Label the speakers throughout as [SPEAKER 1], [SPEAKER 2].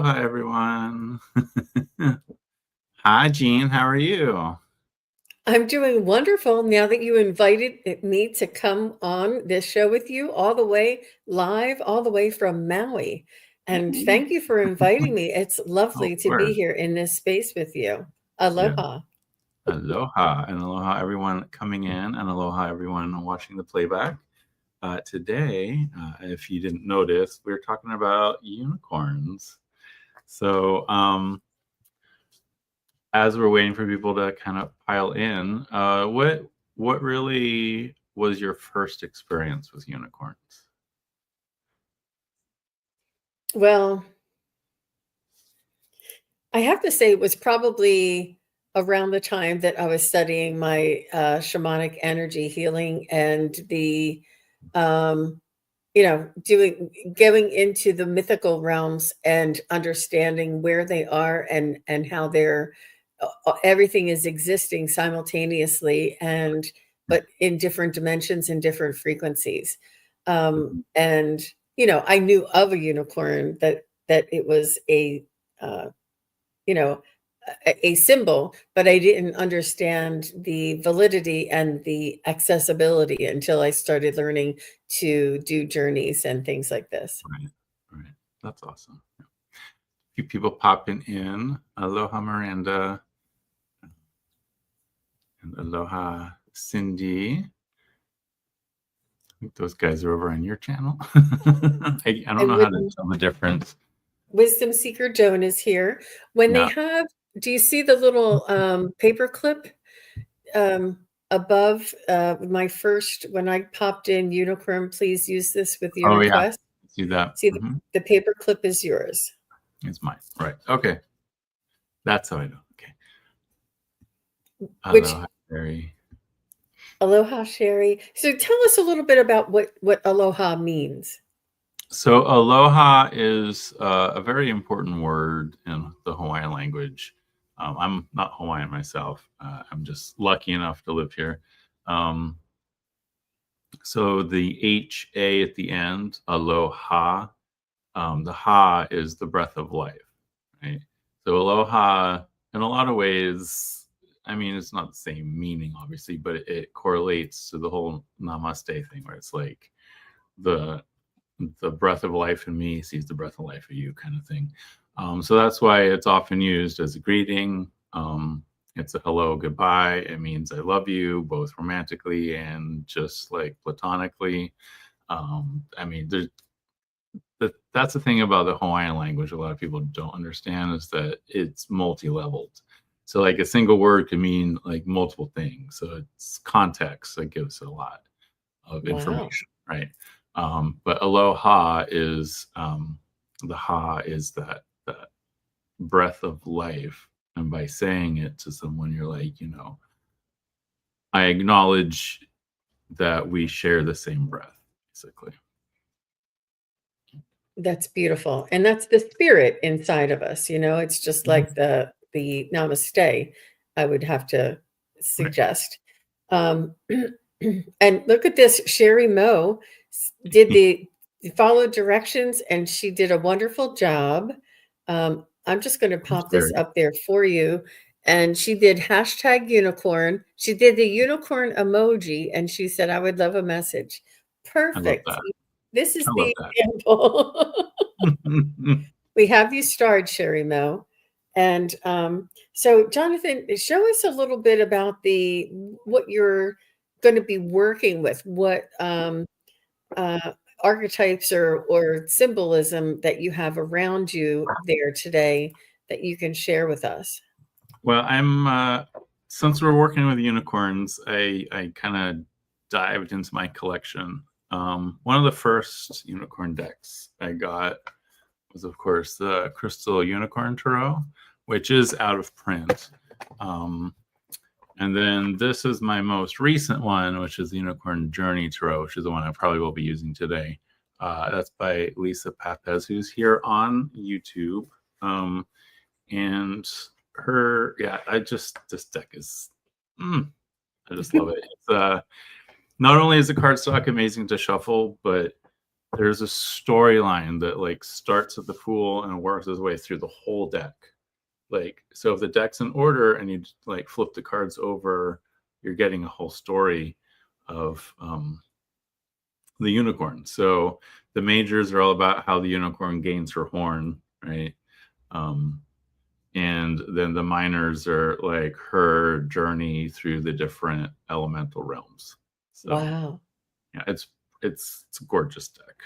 [SPEAKER 1] Aloha, everyone. Hi, Jean. How are you?
[SPEAKER 2] I'm doing wonderful now that you invited me to come on this show with you all the way live, all the way from Maui. And thank you for inviting me. It's
[SPEAKER 1] Oh,
[SPEAKER 2] lovely
[SPEAKER 1] of
[SPEAKER 2] to be
[SPEAKER 1] course.
[SPEAKER 2] here in this space with you.
[SPEAKER 1] Yeah.
[SPEAKER 2] Aloha.
[SPEAKER 1] Aloha. And aloha, everyone coming in, and aloha, everyone watching the playback. Today, if you didn't notice, we're talking about unicorns. So, as we're waiting for people to kind of pile in, what really was your first experience with unicorns?
[SPEAKER 2] Well, I have to say it was probably around the time that I was studying my shamanic energy healing and the um, doing going into the mythical realms and understanding where they are and how they're everything is existing simultaneously and but in different dimensions and different frequencies. And I knew of a unicorn that it was uh, you know a symbol, but I didn't understand the validity and the accessibility until I started learning to do journeys and things like this.
[SPEAKER 1] Right, right. That's awesome. A few people popping in. Aloha, Miranda. And aloha, Cindy. I think those guys are over on your channel. I don't
[SPEAKER 2] And
[SPEAKER 1] know how to tell the difference.
[SPEAKER 2] Wisdom Seeker Joan is here. When they
[SPEAKER 1] Yeah.
[SPEAKER 2] have, do you see the little paper clip above my first, when I popped in unicorn, please use this with your
[SPEAKER 1] Oh, yeah.
[SPEAKER 2] request?
[SPEAKER 1] See that?
[SPEAKER 2] See, the paper clip is yours.
[SPEAKER 1] It's mine. Right. Okay. That's how I know. Okay.
[SPEAKER 2] Which,
[SPEAKER 1] Aloha, Sherry.
[SPEAKER 2] aloha, Sherry. So tell us a little bit about what aloha means.
[SPEAKER 1] So aloha is a very important word in the Hawaiian language. I'm not Hawaiian myself. I'm just lucky enough to live here. So the HA at the end, aloha, the ha is the breath of life, right? So aloha, in a lot of ways, I mean, it's not the same meaning, obviously, but it correlates to the whole namaste thing, where it's like the breath of life in me sees the breath of life of you, kind of thing. So that's why it's often used as a greeting. It's a hello, goodbye. It means I love you, both romantically and just like platonically. I mean, that's the thing about the Hawaiian language a lot of people don't understand, is that it's multi-leveled. So like a single word can mean like multiple things. So it's context that gives a lot of information, right? But aloha is the ha is that breath of life, and by saying it to someone, you're like, I acknowledge that we share the same breath, basically.
[SPEAKER 2] That's beautiful. And that's the spirit inside of us, it's just like the namaste, I would have to suggest. Um, and look at this, Sherry Moe did the followed directions and she did a wonderful job. I'm just going to pop this up there for you. And she did hashtag unicorn. She did the unicorn emoji and she said, I would love a message. Perfect. This is the example. We have you starred, Sherry Moe. And so, Jonathan, show us a little bit about what you're going to be working with, what archetypes or symbolism that you have around you there today that you can share with us.
[SPEAKER 1] Well, since we're working with unicorns, I kind of dived into my collection. One of the first unicorn decks I got was, of course, the Crystal Unicorn Tarot, which is out of print. And then this is my most recent one, which is the Unicorn Journey Tarot, which is the one I probably will be using today. That's by Lisa Papez, who's here on YouTube. And her, this deck is, I just love it. It's, not only is the cardstock amazing to shuffle, but there's a storyline that like starts at the Fool and works its way through the whole deck. Like, so if the deck's in order and you like flip the cards over, you're getting a whole story of the unicorn. So the majors are all about how the unicorn gains her horn, right? And then the minors are like her journey through the different elemental realms. So
[SPEAKER 2] Wow.
[SPEAKER 1] yeah, it's a gorgeous deck.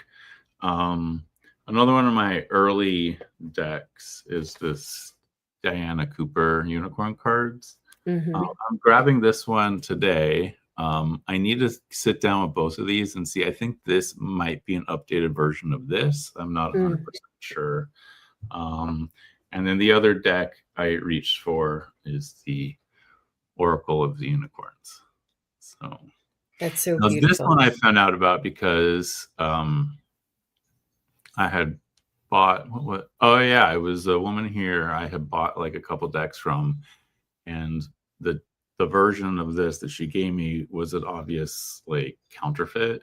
[SPEAKER 1] Another one of my early decks is this Diana Cooper unicorn cards.
[SPEAKER 2] Mm-hmm.
[SPEAKER 1] I'm grabbing this one today. I need to sit down with both of these and see. I think this might be an updated version of this. I'm not 100% sure. And then the other deck I reached for is the Oracle of the Unicorns. So
[SPEAKER 2] That's so
[SPEAKER 1] now this
[SPEAKER 2] beautiful.
[SPEAKER 1] one I found out about because I had bought what? Oh yeah, it was a woman here I had bought like a couple decks from, and the version of this that she gave me was an obvious like counterfeit.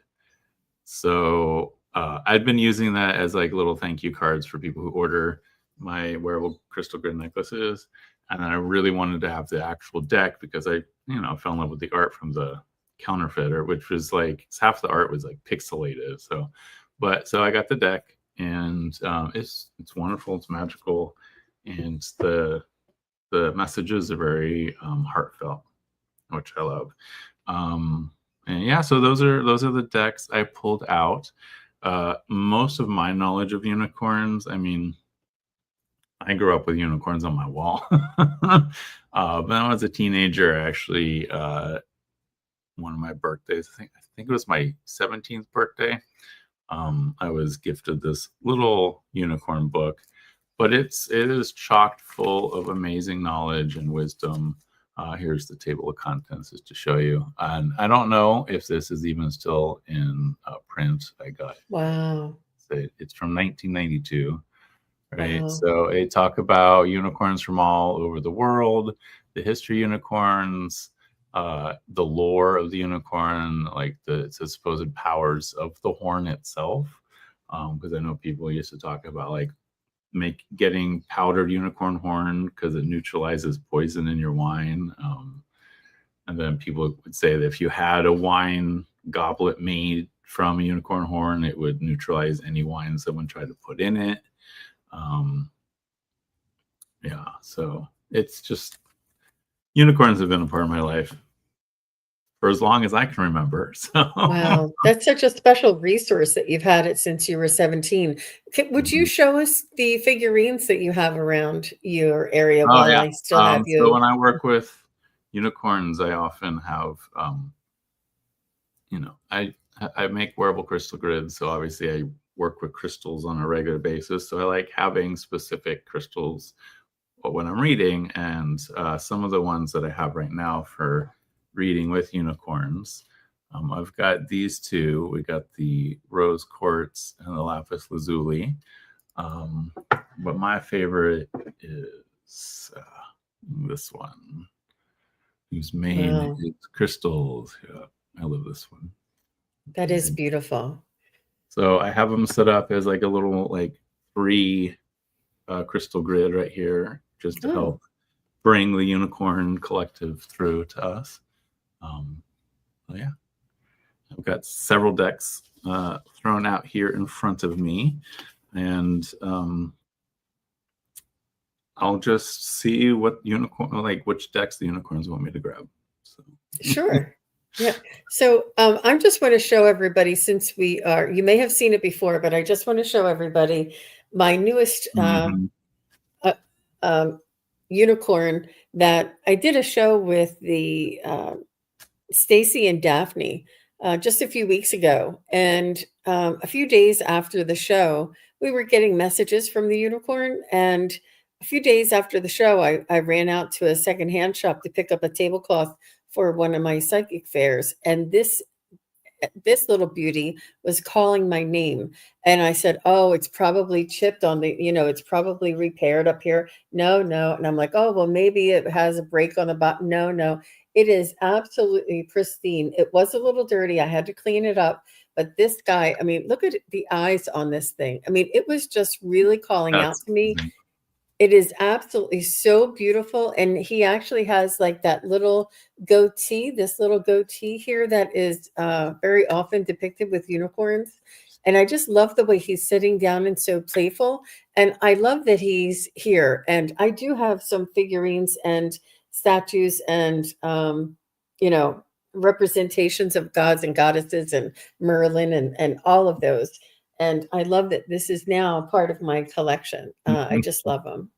[SPEAKER 1] So I'd been using that as like little thank you cards for people who order my wearable crystal grid necklaces. And then I really wanted to have the actual deck because I, fell in love with the art from the counterfeiter, which was like half the art was like pixelated. So I got the deck, and it's wonderful. It's magical, and the messages are very heartfelt, which I love. And yeah, so those are the decks I pulled out. Most of my knowledge of unicorns, I mean, I grew up with unicorns on my wall. But when I was a teenager, actually, one of my birthdays, I think it was my 17th birthday, I was gifted this little unicorn book, but it is chocked full of amazing knowledge and wisdom. Here's the table of contents just to show you. And I don't know if this is even still in print. I got
[SPEAKER 2] Wow.
[SPEAKER 1] it's from 1992, right?
[SPEAKER 2] Wow.
[SPEAKER 1] So they talk about unicorns from all over the world, the history of unicorns, the lore of the unicorn, like the supposed powers of the horn itself. Because I know people used to talk about like getting powdered unicorn horn because it neutralizes poison in your wine. And then people would say that if you had a wine goblet made from a unicorn horn, it would neutralize any wine someone tried to put in it. Yeah, so it's just unicorns have been a part of my life for as long as I can remember. So
[SPEAKER 2] Wow, that's such a special resource that you've had it since you were 17. Would you show us the figurines that you have around your area
[SPEAKER 1] Oh
[SPEAKER 2] while
[SPEAKER 1] yeah.
[SPEAKER 2] I still have
[SPEAKER 1] So
[SPEAKER 2] you?
[SPEAKER 1] when I work with unicorns, I often have, I make wearable crystal grids. So obviously I work with crystals on a regular basis. So I like having specific crystals when I'm reading, and some of the ones that I have right now for reading with unicorns, I've got these two. We got the rose quartz and the lapis lazuli. But my favorite is this one, who's made
[SPEAKER 2] Wow,
[SPEAKER 1] it's crystals. Yeah, I love this one.
[SPEAKER 2] that is beautiful.
[SPEAKER 1] So I have them set up as like a little like free crystal grid right here, just to
[SPEAKER 2] Oh,
[SPEAKER 1] help bring the unicorn collective through to us. Yeah, I've got several decks thrown out here in front of me, and I'll just see what which decks the unicorns want me to grab. So.
[SPEAKER 2] sure. Yeah. So I just want to show everybody, since you may have seen it before, but I just want to show everybody my newest
[SPEAKER 1] Mm-hmm.
[SPEAKER 2] uh, unicorn that I did a show with the Stacy and Daphne just a few weeks ago. And a few days after the show, we were getting messages from the unicorn. And a few days after the show, I ran out to a secondhand shop to pick up a tablecloth for one of my psychic fairs. And this little beauty was calling my name. And I said, oh, it's probably chipped on it's probably repaired up here. No, no. And I'm like, oh, well, maybe it has a break on the bottom. No, no. It is absolutely pristine. It was a little dirty. I had to clean it up, But this guy, I mean, look at the eyes on this thing. I mean, it was just really calling out
[SPEAKER 1] That's
[SPEAKER 2] to me.
[SPEAKER 1] amazing.
[SPEAKER 2] It is absolutely so beautiful. And he actually has like that little goatee, this little goatee here that is very often depicted with unicorns. And I just love the way he's sitting down and so playful. And I love that he's here. And I do have some figurines and statues and, you know, representations of gods and goddesses and Merlin and all of those. And I love that this is now part of my collection. I just love them.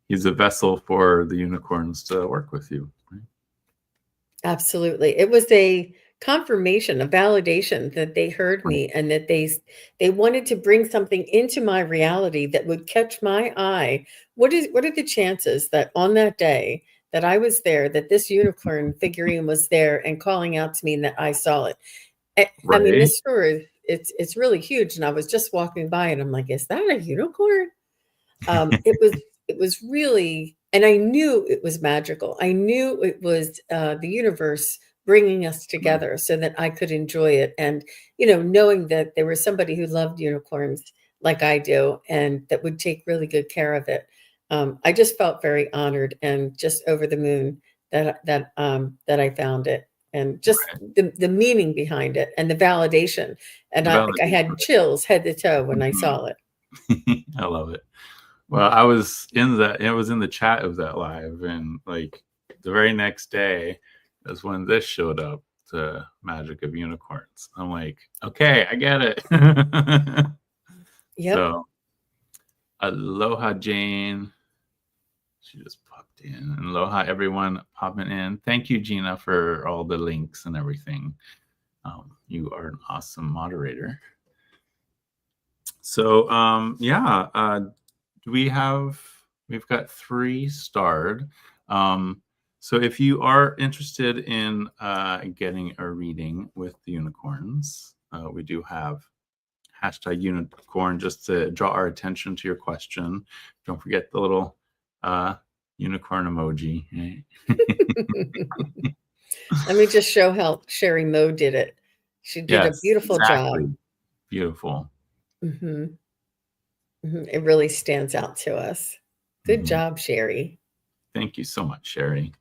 [SPEAKER 1] He's a vessel for the unicorns to work with you. Right?
[SPEAKER 2] Absolutely. It was a confirmation, a validation that they heard me and that they wanted to bring something into my reality that would catch my eye. What are the chances that on that day that I was there, that this unicorn figurine was there and calling out to me and that I saw it? I mean,
[SPEAKER 1] Right?
[SPEAKER 2] this store it's really huge. And I was just walking by and I'm like, is that a unicorn? It was really, and I knew it was magical. I knew it was the universe bringing us together so that I could enjoy it. And you know, knowing that there was somebody who loved unicorns like I do, and that would take really good care of it. I just felt very honored and just over the moon that I found it, and just the meaning behind it and the validation. And I had chills head to toe when I saw it.
[SPEAKER 1] I love it. Well, I was in that. It was in the chat of that live, and like the very next day is when this showed up. The magic of unicorns. I'm like, okay, I get it.
[SPEAKER 2] Yep.
[SPEAKER 1] So, aloha, Jane. She just popped in. And aloha, everyone popping in. Thank you, Gina, for all the links and everything. You are an awesome moderator. So, yeah. We've got 3 starred. So if you are interested in getting a reading with the unicorns, we do have #unicorn just to draw our attention to your question. Don't forget the little unicorn emoji.
[SPEAKER 2] Let me just show how Sherry Moe did it. She did a
[SPEAKER 1] Yes,
[SPEAKER 2] beautiful
[SPEAKER 1] exactly.
[SPEAKER 2] job.
[SPEAKER 1] Beautiful.
[SPEAKER 2] It really stands out to us. Good job, Sherry.
[SPEAKER 1] Thank you so much, Sherry.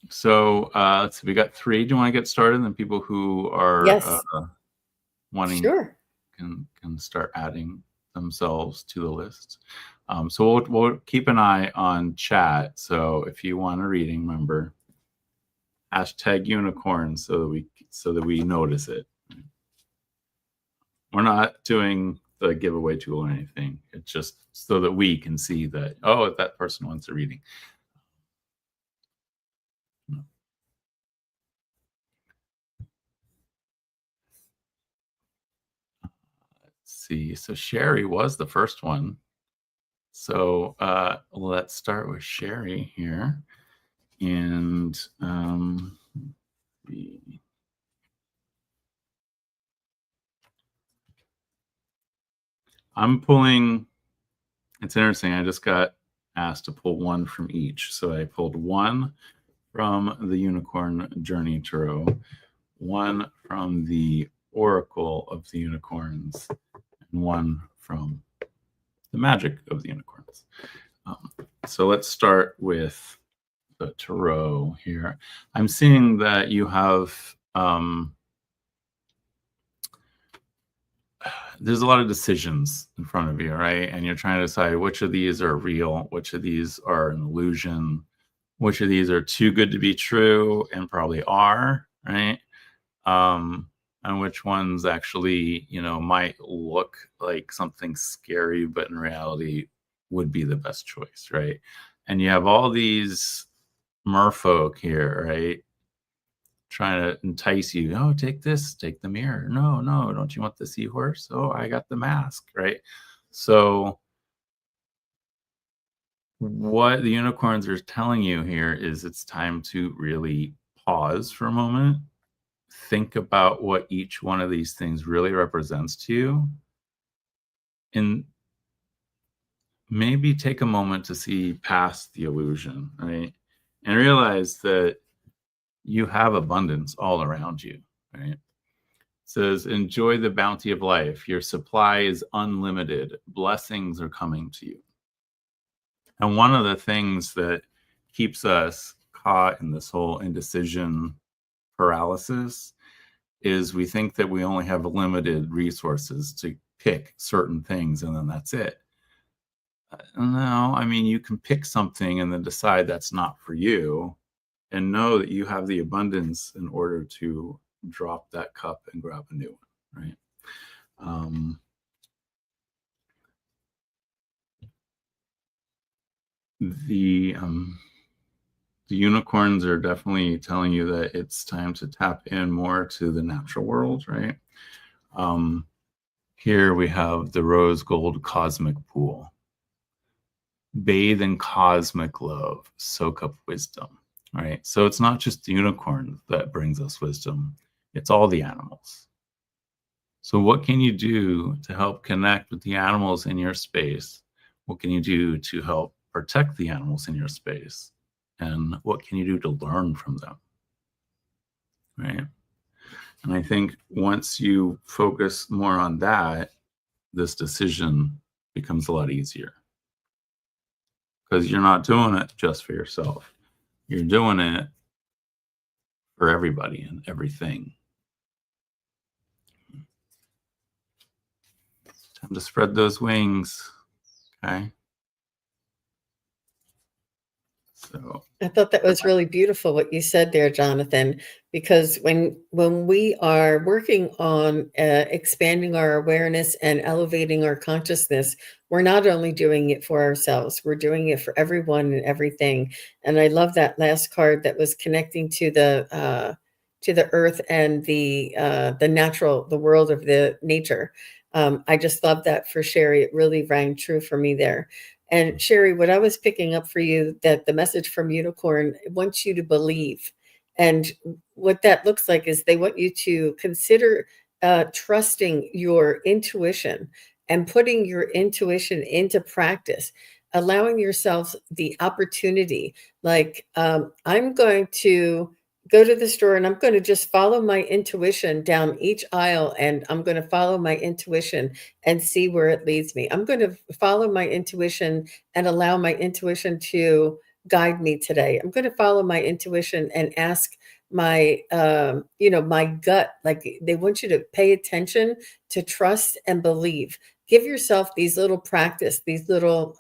[SPEAKER 1] So let's see, we got 3. Do you want to get started? And then people who are
[SPEAKER 2] Yes.
[SPEAKER 1] wanting
[SPEAKER 2] Sure.
[SPEAKER 1] can start adding themselves to the list. So we'll keep an eye on chat. So if you want a reading, remember #unicorn so that we notice it. We're not doing the giveaway tool or anything. It's just so that we can see that, oh, that person wants a reading. See, so Sherry was the first one. So let's start with Sherry here. And I'm pulling, it's interesting, I just got asked to pull 1 from each. So I pulled 1 from the Unicorn Journey Tarot, 1 from the Oracle of the Unicorns, and 1 from the Magic of the Unicorns. So let's start with the tarot here. I'm seeing that you have there's a lot of decisions in front of you, right? And you're trying to decide which of these are real, which of these are an illusion, which of these are too good to be true and probably are, right? And which ones actually, you know, might look like something scary, but in reality would be the best choice, right? And you have all these merfolk here, right? Trying to entice you. Oh, take this, take the mirror. No, don't you want the seahorse? Oh, I got the mask, right? So what the unicorns are telling you here is it's time to really pause for a moment, think about what each one of these things really represents to you, and maybe take a moment to see past the illusion, right? And realize that you have abundance all around you, right? It says, enjoy the bounty of life. Your supply is unlimited. Blessings are coming to you. And one of the things that keeps us caught in this whole indecision paralysis is we think that we only have limited resources to pick certain things and then that's it. No, I mean, you can pick something and then decide that's not for you and know that you have the abundance in order to drop that cup and grab a new one, right? The unicorns are definitely telling you that it's time to tap in more to the natural world, right? Here we have the rose gold cosmic pool. Bathe in cosmic love, soak up wisdom, right? So it's not just the unicorn that brings us wisdom, it's all the animals. So what can you do to help connect with the animals in your space? What can you do to help protect the animals in your space? And what can you do to learn from them, right? And I think once you focus more on that, this decision becomes a lot easier. Because you're not doing it just for yourself. You're doing it for everybody and everything. Time to spread those wings, okay? So
[SPEAKER 2] I thought that was really beautiful what you said there, Jonathan, because when we are working on expanding our awareness and elevating our consciousness, we're not only doing it for ourselves, we're doing it for everyone and everything. And I love that last card that was connecting to the earth and the natural, the world of the nature. I just love that for Sherry. It really rang true for me there. And Sherry, what I was picking up for you, that the message from Unicorn wants you to believe. And what that looks like is they want you to consider trusting your intuition and putting your intuition into practice, allowing yourself the opportunity. Like, I'm going to go to the store and I'm going to just follow my intuition down each aisle, and I'm going to follow my intuition and see where it leads me. I'm going to follow my intuition and allow my intuition to guide me today. I'm going to follow my intuition and ask my my gut. Like, they want you to pay attention, to trust and believe. Give yourself these little practice, these little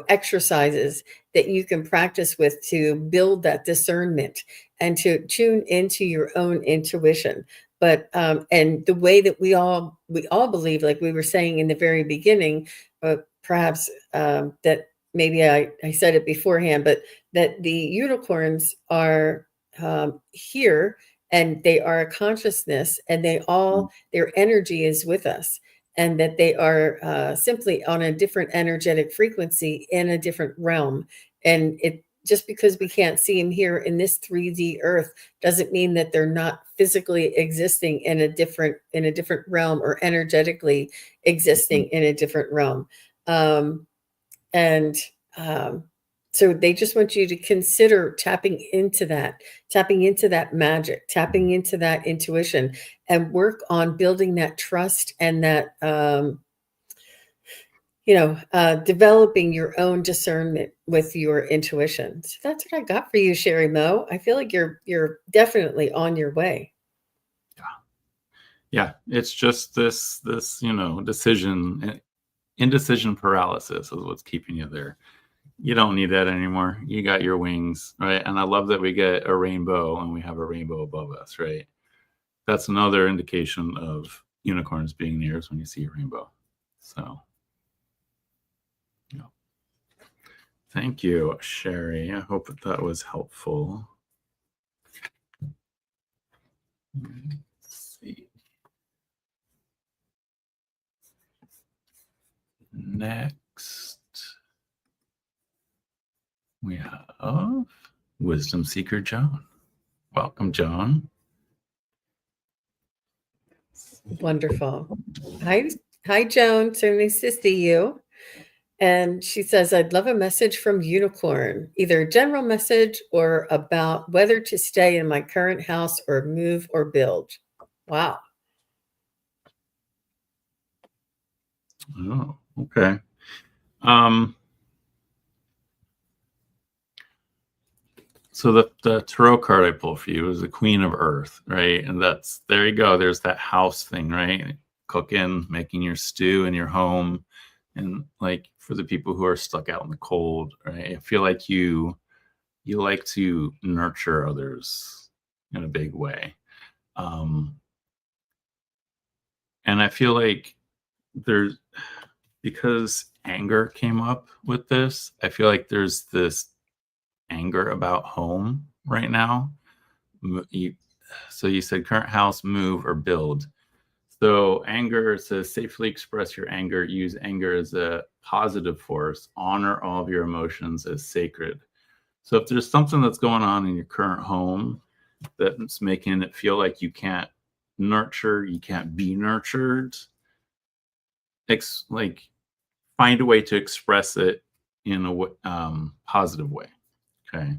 [SPEAKER 2] exercises that you can practice with to build that discernment and to tune into your own intuition. But and the way that we all believe, like we were saying in the very beginning, perhaps that maybe I said it beforehand, but that the unicorns are here, and they are a consciousness, and they all, their energy is with us, and that they are simply on a different energetic frequency in a different realm. And it, just because we can't see them here in this 3D earth doesn't mean that they're not physically existing in a different realm, or energetically existing in a different realm. So they just want you to consider tapping into that magic, tapping into that intuition, and work on building that trust and that, developing your own discernment with your intuition. So that's what I got for you, Sherry Mo. I feel like you're definitely on your way.
[SPEAKER 1] Yeah. It's just this, indecision paralysis is what's keeping you there. You don't need that anymore. You got your wings, right? And I love that we get a rainbow and we have a rainbow above us, right? That's another indication of unicorns being near us when you see a rainbow. So, thank you, Sherry. I hope that was helpful. Let's see. Next, we have Wisdom Seeker Joan. Welcome, Joan.
[SPEAKER 2] Wonderful. Hi, Joan. So nice to see you. And she says, I'd love a message from Unicorn, either a general message or about whether to stay in my current house or move or build. Wow.
[SPEAKER 1] Oh, okay. So the tarot card I pull for you is the Queen of Earth, right? And that's, there you go. There's that house thing, right? Cooking, making your stew in your home. And like for the people who are stuck out in the cold, right? I feel like you like to nurture others in a big way. And I feel like there's, because anger came up with this, I feel like there's this anger about home right now. So you said current house, move, or build. So anger says safely express your anger. Use anger as a positive force. Honor all of your emotions as sacred. So if there's something that's going on in your current home that's making it feel like you can't nurture, you can't be nurtured, like find a way to express it in a positive way. Okay.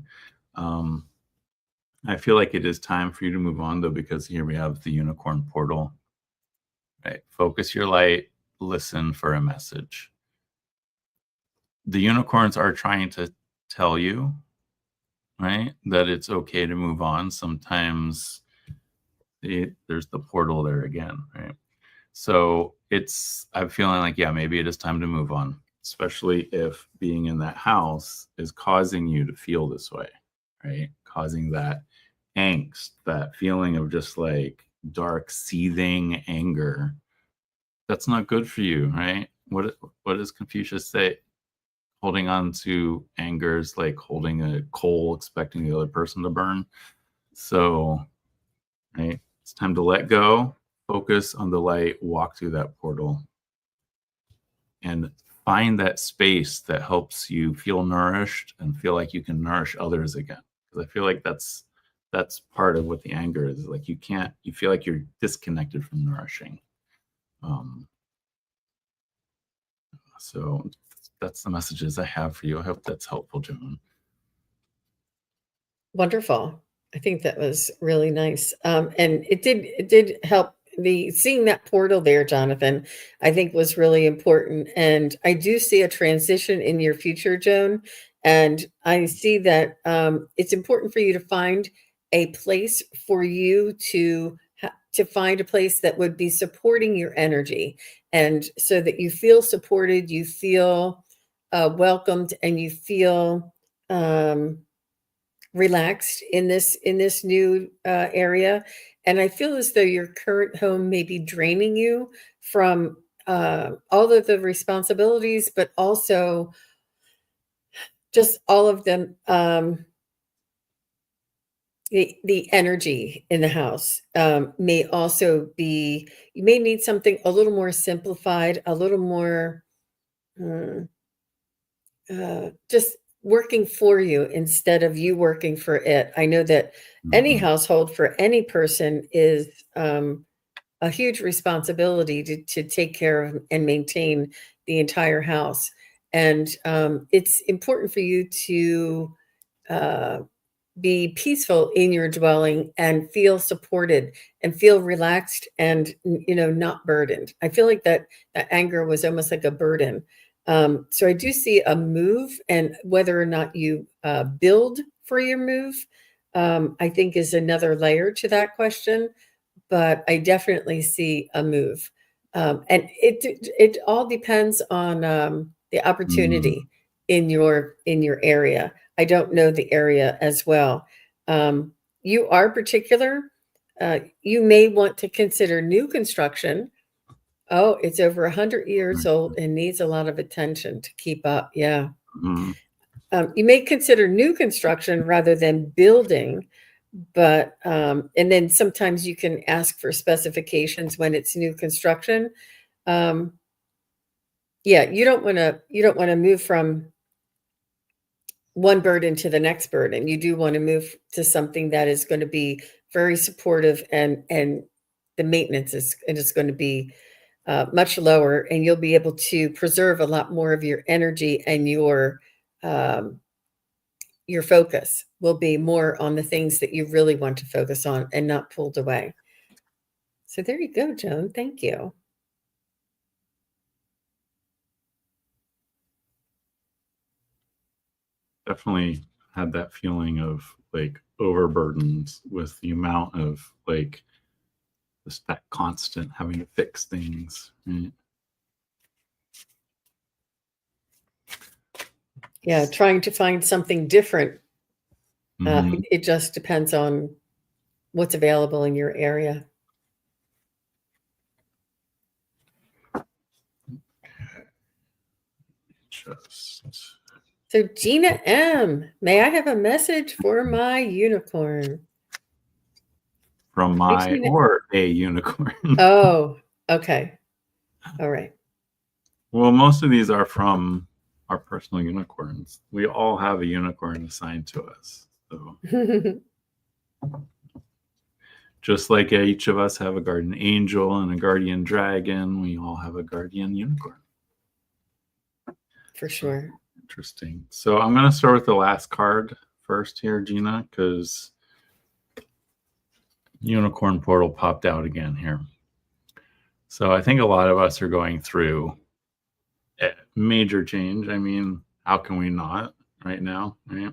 [SPEAKER 1] I feel like it is time for you to move on, though, because here we have the unicorn portal. Right. Focus your light, listen for a message. The unicorns are trying to tell you, right, that it's okay to move on. Sometimes there's the portal there again, right? So I'm feeling like, yeah, maybe it is time to move on, especially if being in that house is causing you to feel this way, right? Causing that angst, that feeling of just like dark, seething anger. That's not good for you, right? What does Confucius say? Holding on to anger is like holding a coal, expecting the other person to burn. So, right, it's time to let go, focus on the light, walk through that portal, and find that space that helps you feel nourished and feel like you can nourish others again. Because I feel like that's part of what the anger is. Like you feel like you're disconnected from nourishing. So that's the messages I have for you. I hope that's helpful, Joan.
[SPEAKER 2] Wonderful. I think that was really nice. And it did help. The seeing that portal there, Jonathan, I think was really important. And I do see a transition in your future, Joan. And I see that it's important for you to find a place for you to find a place that would be supporting your energy, and so that you feel supported, you feel welcomed, and you feel relaxed in this new area. And I feel as though your current home may be draining you from all of the responsibilities, but also just all of them, the energy in the house may also be, you may need something a little more simplified, a little more just working for you instead of you working for it. I know that any household for any person is a huge responsibility to take care of and maintain the entire house. And it's important for you to be peaceful in your dwelling and feel supported and feel relaxed and not burdened. I feel like that anger was almost like a burden. So I do see a move, and whether or not you build for your move, I think is another layer to that question. But I definitely see a move, and it all depends on the opportunity in your area. I don't know the area as well. You are particular. You may want to consider new construction. Oh, it's over 100 years old and needs a lot of attention to keep up. Yeah. You may consider new construction rather than building, but and then sometimes you can ask for specifications when it's new construction. Yeah, you don't want to move from one burden to the next burden. You do want to move to something that is going to be very supportive, and the maintenance is going to be much lower, and you'll be able to preserve a lot more of your energy, and your focus will be more on the things that you really want to focus on and not pulled away. So there you go, Joan. Thank you.
[SPEAKER 1] Definitely had that feeling of like overburdened with the amount of like just that constant having to fix things. Right?
[SPEAKER 2] Yeah, trying to find something different.
[SPEAKER 1] Mhm.
[SPEAKER 2] It just depends on what's available in your area.
[SPEAKER 1] Just
[SPEAKER 2] So Gina M, may I have a message for my unicorn?
[SPEAKER 1] from
[SPEAKER 2] Hey,
[SPEAKER 1] my
[SPEAKER 2] Gina.
[SPEAKER 1] or a unicorn.
[SPEAKER 2] Oh, okay. All right.
[SPEAKER 1] Well, most of these are from our personal unicorns. We all have a unicorn assigned to us. So just like each of us have a guardian angel and a guardian dragon, we all have a guardian unicorn.
[SPEAKER 2] For sure.
[SPEAKER 1] Interesting. So I'm going to start with the last card first here, Gina, because unicorn portal popped out again here. So I think a lot of us are going through a major change. I mean, how can we not right now, right?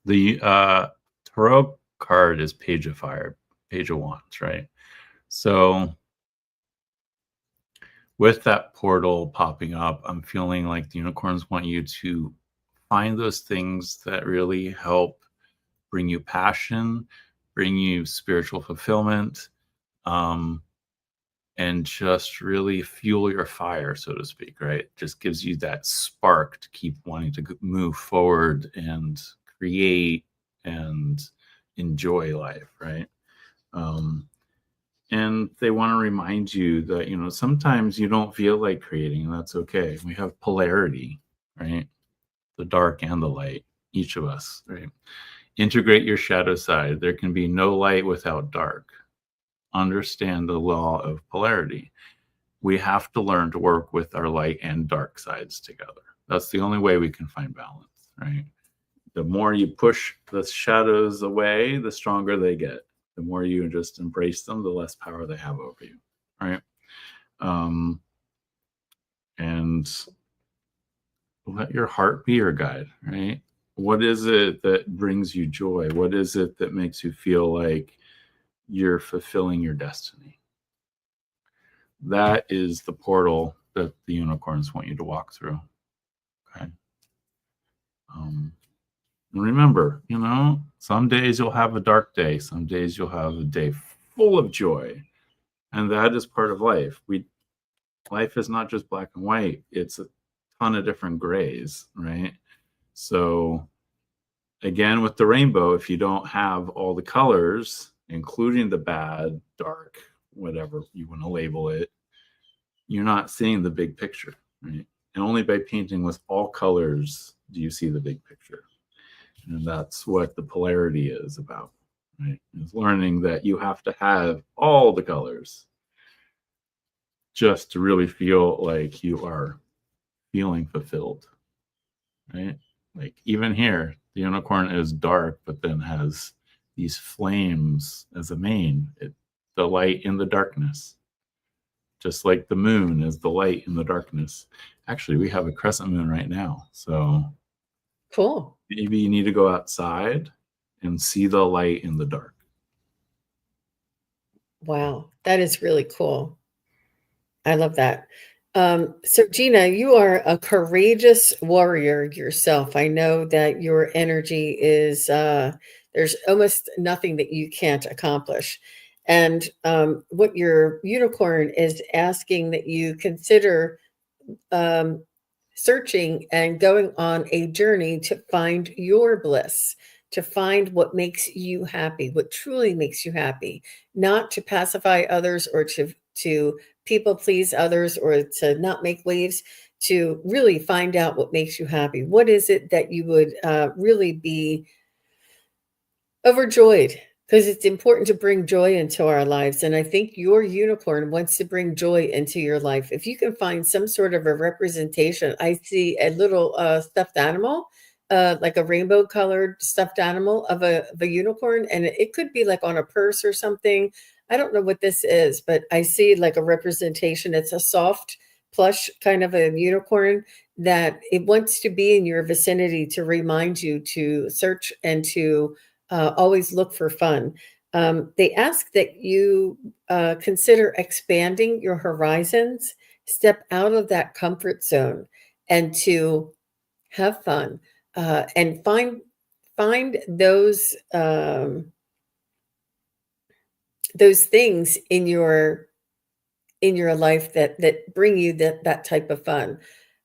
[SPEAKER 1] The tarot card is Page of Fire, Page of Wands, right? So with that portal popping up, I'm feeling like the unicorns want you to find those things that really help bring you passion, bring you spiritual fulfillment, and just really fuel your fire, so to speak, right? Just gives you that spark to keep wanting to move forward and create and enjoy life, right? And they want to remind you that, you know, sometimes you don't feel like creating, and that's okay. We have polarity, right? The dark and the light, each of us, right? Integrate your shadow side. There can be no light without dark. Understand the law of polarity. We have to learn to work with our light and dark sides together. That's the only way we can find balance, right? The more you push the shadows away, the stronger they get. The more you just embrace them, the less power they have over you, right? And let your heart be your guide, right? What is it that brings you joy? What is it that makes you feel like you're fulfilling your destiny? That is the portal that the unicorns want you to walk through. Okay. Remember, you know, some days you'll have a dark day, some days you'll have a day full of joy. And that is part of life. Life is not just black and white, it's a ton of different grays, right? So again, with the rainbow, if you don't have all the colors, including the bad, dark, whatever you want to label it, you're not seeing the big picture, right? And only by painting with all colors do you see the big picture. And that's what the polarity is about, right? Is learning that you have to have all the colors just to really feel like you are feeling fulfilled, right? Like even here, the unicorn is dark, but then has these flames as a mane. The light in the darkness, just like the moon is the light in the darkness. Actually, we have a crescent moon right now, so
[SPEAKER 2] Cool.
[SPEAKER 1] maybe you need to go outside and see the light in the dark.
[SPEAKER 2] Wow, that is really cool. I love that. So Gina, you are a courageous warrior yourself. I know that your energy is there's almost nothing that you can't accomplish. And what your unicorn is asking that you consider um, searching and going on a journey to find your bliss, to find what makes you happy, what truly makes you happy, not to pacify others or to people please others or to not make waves, to really find out what makes you happy. What is it that you would really be overjoyed because it's important to bring joy into our lives. And I think your unicorn wants to bring joy into your life. If you can find some sort of a representation, I see a little stuffed animal, like a rainbow colored stuffed animal of a unicorn. And it could be like on a purse or something. I don't know what this is, but I see like a representation. It's a soft, plush kind of a unicorn that it wants to be in your vicinity to remind you to search and to always look for fun. They ask that you consider expanding your horizons, step out of that comfort zone, and to have fun and find those things in your life that bring you that type of fun.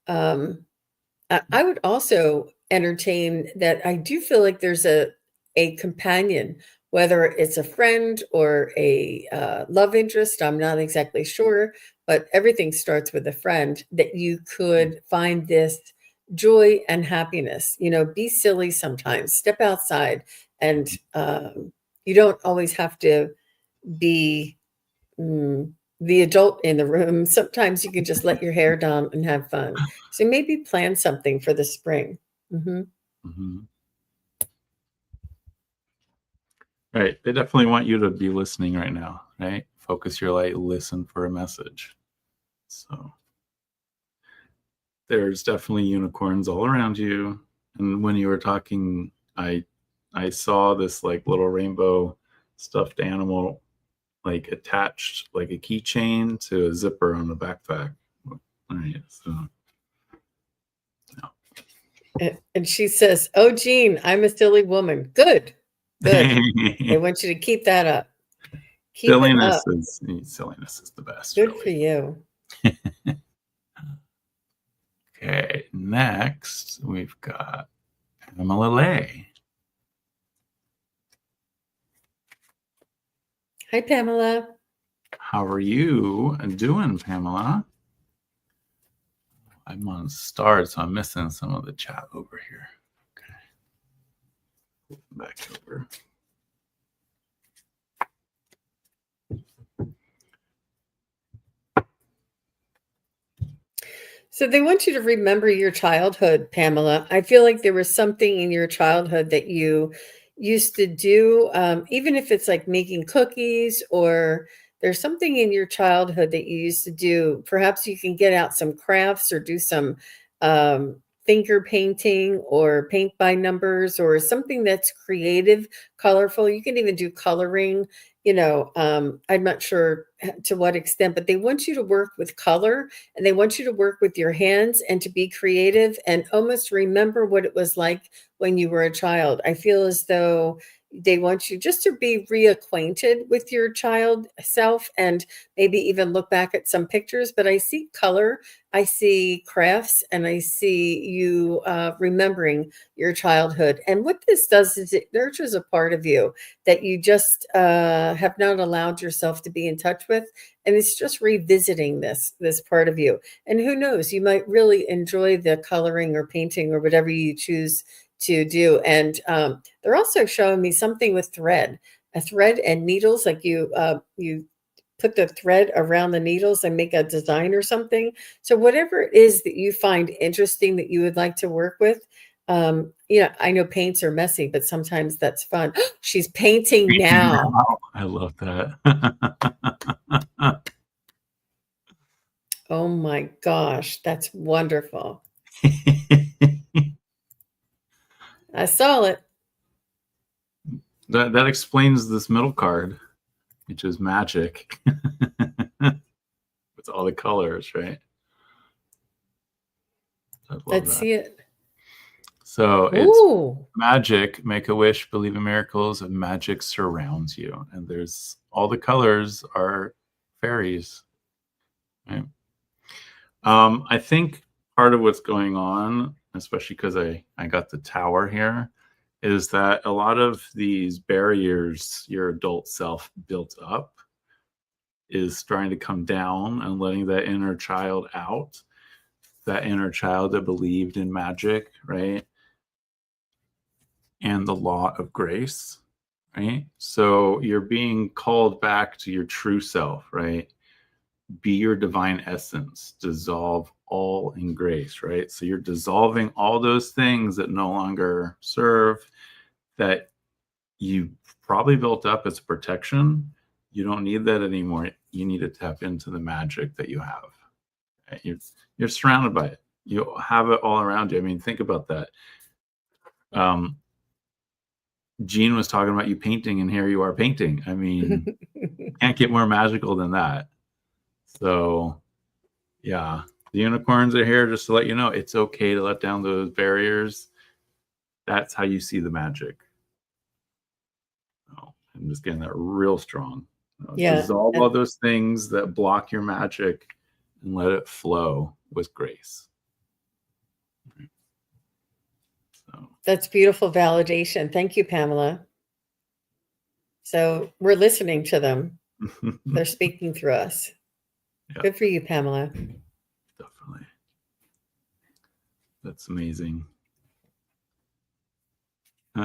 [SPEAKER 2] Um, I would also entertain that I do feel like there's a companion, whether it's a friend or a love interest. I'm not exactly sure, but everything starts with a friend that you could find this joy and happiness. You know, be silly sometimes, step outside, and you don't always have to be the adult in the room. Sometimes you can just let your hair down and have fun. So maybe plan something for the spring. Mhm.
[SPEAKER 1] Mhm. Right. They definitely want you to be listening right now, right? Focus your light, listen for a message. So there's definitely unicorns all around you. And when you were talking, I saw this like little rainbow stuffed animal like attached like a keychain to a zipper on the backpack. Right. So
[SPEAKER 2] And she says, "Oh, Jean, I'm a silly woman." Good, good. They
[SPEAKER 1] no.
[SPEAKER 2] want you to keep that up. Keep it
[SPEAKER 1] silliness
[SPEAKER 2] up.
[SPEAKER 1] is the best,
[SPEAKER 2] Good for
[SPEAKER 1] really.
[SPEAKER 2] you.
[SPEAKER 1] Okay, next we've got Pamela Lay.
[SPEAKER 2] Hi, Pamela.
[SPEAKER 1] How are you doing, Pamela? I'm on start, so I'm missing some of the chat over here. Okay. Back over.
[SPEAKER 2] So they want you to remember your childhood, Pamela. I feel like there was something in your childhood that you used to do, even if it's like making cookies or there's something in your childhood that you used to do. Perhaps you can get out some crafts or do some finger painting or paint by numbers or something that's creative, colorful. You can even do coloring. You know, I'm not sure to what extent, but they want you to work with color and they want you to work with your hands and to be creative and almost remember what it was like when you were a child. I feel as though they want you just to be reacquainted with your child self and maybe even look back at some pictures. But I see color, I see crafts, and I see you remembering your childhood. And what this does is it nurtures a part of you that you just have not allowed yourself to be in touch with, and it's just revisiting this part of you. And who knows, you might really enjoy the coloring or painting or whatever you choose to do. And they're also showing me something with a thread and needles, like you put the thread around the needles and make a design or something. So whatever it is that you find interesting that you would like to work with, I know paints are messy, but sometimes that's fun. She's painting now.
[SPEAKER 1] I love that.
[SPEAKER 2] Oh my gosh, that's wonderful. I saw it.
[SPEAKER 1] That explains this middle card, which is magic. With all the colors, right? I love
[SPEAKER 2] Let's
[SPEAKER 1] that.
[SPEAKER 2] see it.
[SPEAKER 1] So it's
[SPEAKER 2] Ooh.
[SPEAKER 1] magic, make a wish, believe in miracles, and magic surrounds you. And there's all the colors are fairies. Right? I think part of what's going on, especially because I got the tower here, is that a lot of these barriers your adult self built up is trying to come down and letting that inner child out, that inner child that believed in magic, right? And the law of grace. right? So you're being called back to your true self, right? Be your divine essence, dissolve all in grace, right? So you're dissolving all those things that no longer serve, that you probably built up as protection. You don't need that anymore. You need to tap into the magic that you have. Right? You're surrounded by it. You have it all around you. I mean, think about that. Jean was talking about you painting, and here you are painting. I mean, can't get more magical than that. So, yeah, the unicorns are here just to let you know it's okay to let down those barriers. That's how you see the magic. Oh, I'm just getting that real strong.
[SPEAKER 2] Yeah.
[SPEAKER 1] Dissolve all those things that block your magic and let it flow with grace. So.
[SPEAKER 2] That's beautiful validation. Thank you, Pamela. So we're listening to them. They're speaking through us. Yep. Good for you, Pamela.
[SPEAKER 1] Definitely. That's amazing.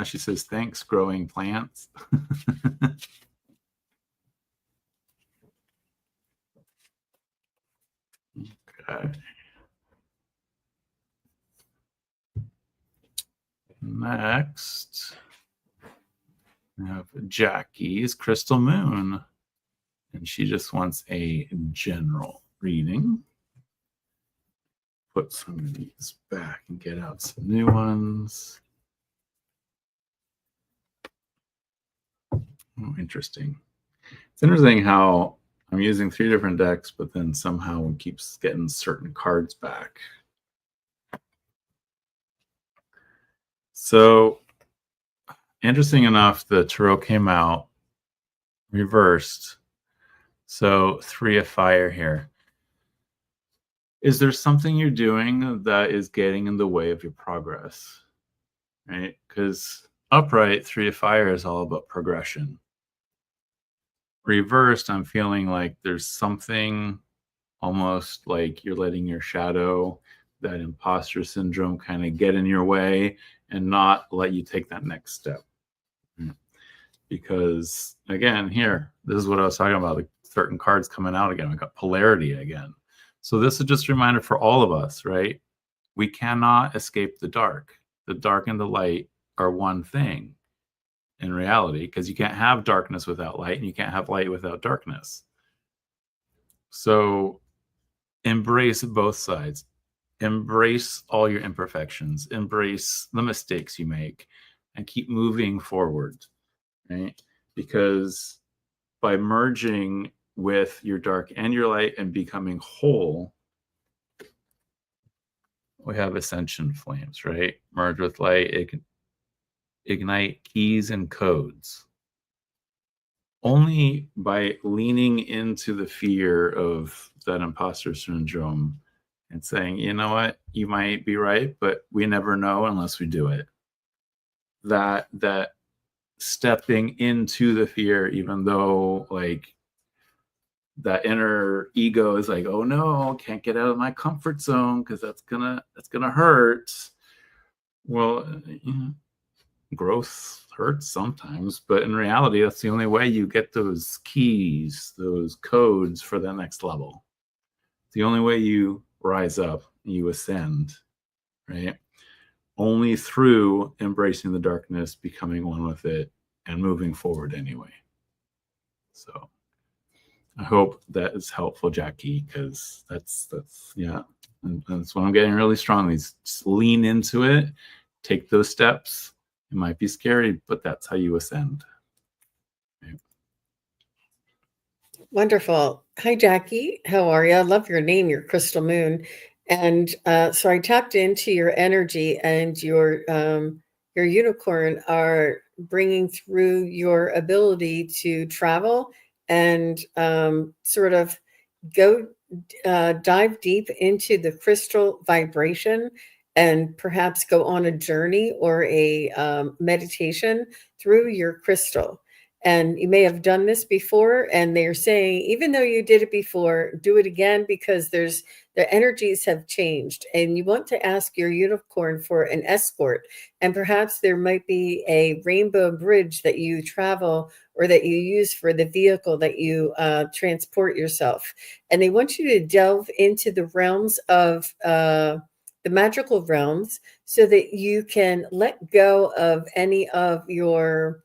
[SPEAKER 1] She says, thanks, growing plants. Okay. Next, we have Jackie's Crystal Moon, and she just wants a general reading. Put some of these back and get out some new ones. Oh, interesting. It's interesting how I'm using 3 different decks, but then somehow it keeps getting certain cards back. So, interesting enough, the tarot came out reversed. So 3 of fire here. Is there something you're doing that is getting in the way of your progress? Right? Because upright, 3 of fire is all about progression. Reversed, I'm feeling like there's something almost like you're letting your shadow, that imposter syndrome, kind of get in your way and not let you take that next step. Because again, here, this is what I was talking about, like certain cards coming out again. We got polarity again. So this is just a reminder for all of us, right? We cannot escape the dark. The dark and the light are one thing in reality, because you can't have darkness without light, and you can't have light without darkness. So embrace both sides. Embrace all your imperfections. Embrace the mistakes you make and keep moving forward, right? Because by merging with your dark and your light and becoming whole, we have ascension flames, right? Merge with light, ignite keys and codes. Only by leaning into the fear of that imposter syndrome and saying, you know what, you might be right, but we never know unless we do it. That stepping into the fear, even though like that inner ego is like, oh no, can't get out of my comfort zone because that's gonna hurt. Well, growth hurts sometimes, but in reality, that's the only way you get those keys, those codes for the next level. The only way you rise up, you ascend, right? Only through embracing the darkness, becoming one with it, and moving forward anyway. So I hope that is helpful, Jackie, because that's yeah, and that's what I'm getting really strongly. Just lean into it, take those steps. It might be scary, but that's how you ascend. Okay.
[SPEAKER 2] Wonderful. Hi, Jackie. How are you? I love your name, your Crystal Moon. And so I tapped into your energy, and your unicorn are bringing through your ability to travel and sort of go dive deep into the crystal vibration, and perhaps go on a journey or a meditation through your crystal. And you may have done this before, and they're saying, even though you did it before, do it again, because there's The energies have changed, and you want to ask your unicorn for an escort. And perhaps there might be a rainbow bridge that you travel or that you use for the vehicle that you transport yourself. And they want you to delve into the realms of the magical realms so that you can let go of any of your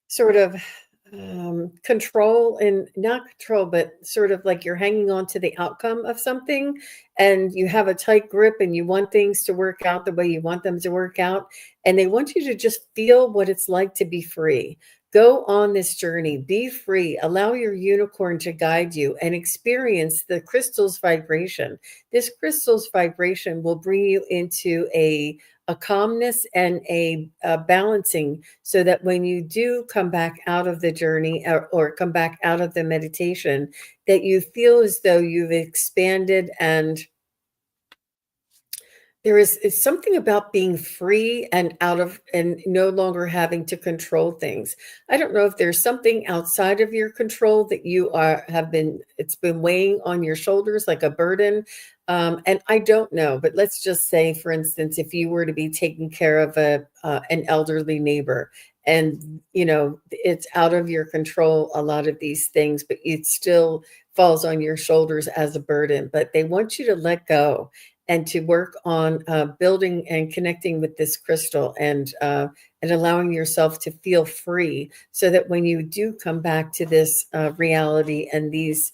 [SPEAKER 2] sort of control, and not control, but sort of like you're hanging on to the outcome of something, and you have a tight grip and you want things to work out the way you want them to work out. And they want you to just feel what it's like to be free. Go on this journey, be free, allow your unicorn to guide you and experience the crystal's vibration. This crystal's vibration will bring you into a calmness and a balancing, so that when you do come back out of the journey, or come back out of the meditation, that you feel as though you've expanded, and there is something about being free and out of, and no longer having to control things. I don't know if there's something outside of your control that you it's been weighing on your shoulders like a burden. And I don't know, but let's just say, for instance, if you were to be taking care of an elderly neighbor, and it's out of your control, a lot of these things, but it still falls on your shoulders as a burden. But they want you to let go and to work on building and connecting with this crystal, and allowing yourself to feel free, so that when you do come back to this reality and these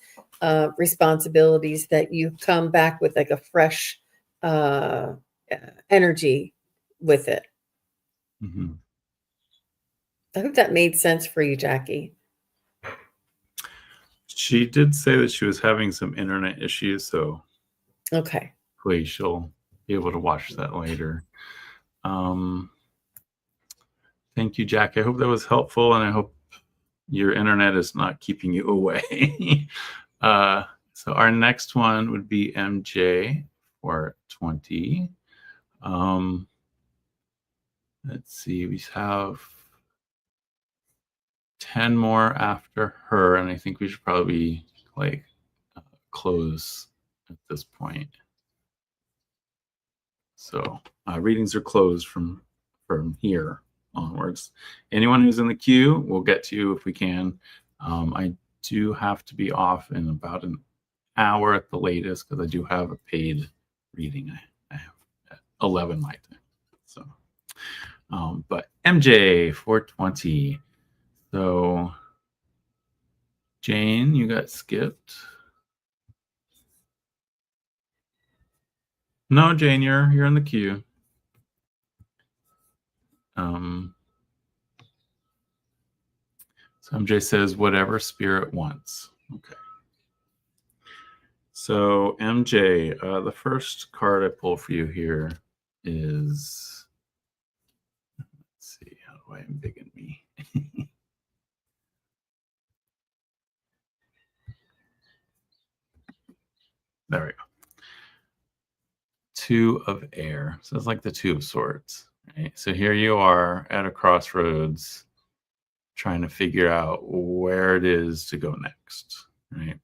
[SPEAKER 2] responsibilities, that you come back with like a fresh energy with it.
[SPEAKER 1] Mm-hmm.
[SPEAKER 2] I hope that made sense for you, Jackie.
[SPEAKER 1] She did say that she was having some internet issues, so
[SPEAKER 2] okay.
[SPEAKER 1] Hopefully she'll be able to watch that later. Thank you, Jack. I hope that was helpful, and I hope your internet is not keeping you away. So our next one would be MJ for 20. Let's see, we have 10 more after her, and I think we should probably close at this point. So readings are closed from here onwards. Anyone who's in the queue, we'll get to you if we can. I do have to be off in about an hour at the latest, because I do have a paid reading. I have at 11 my time. So, but MJ 420. So, Jane, you got skipped. No, Jane, you're in the queue. So MJ says, whatever spirit wants. Okay. So MJ, the first card I pull for you here is, let's see, how do I embiggen me? There we go. Two of air. So it's like the Two of Swords. Right? So here you are at a crossroads, trying to figure out where it is to go next, right?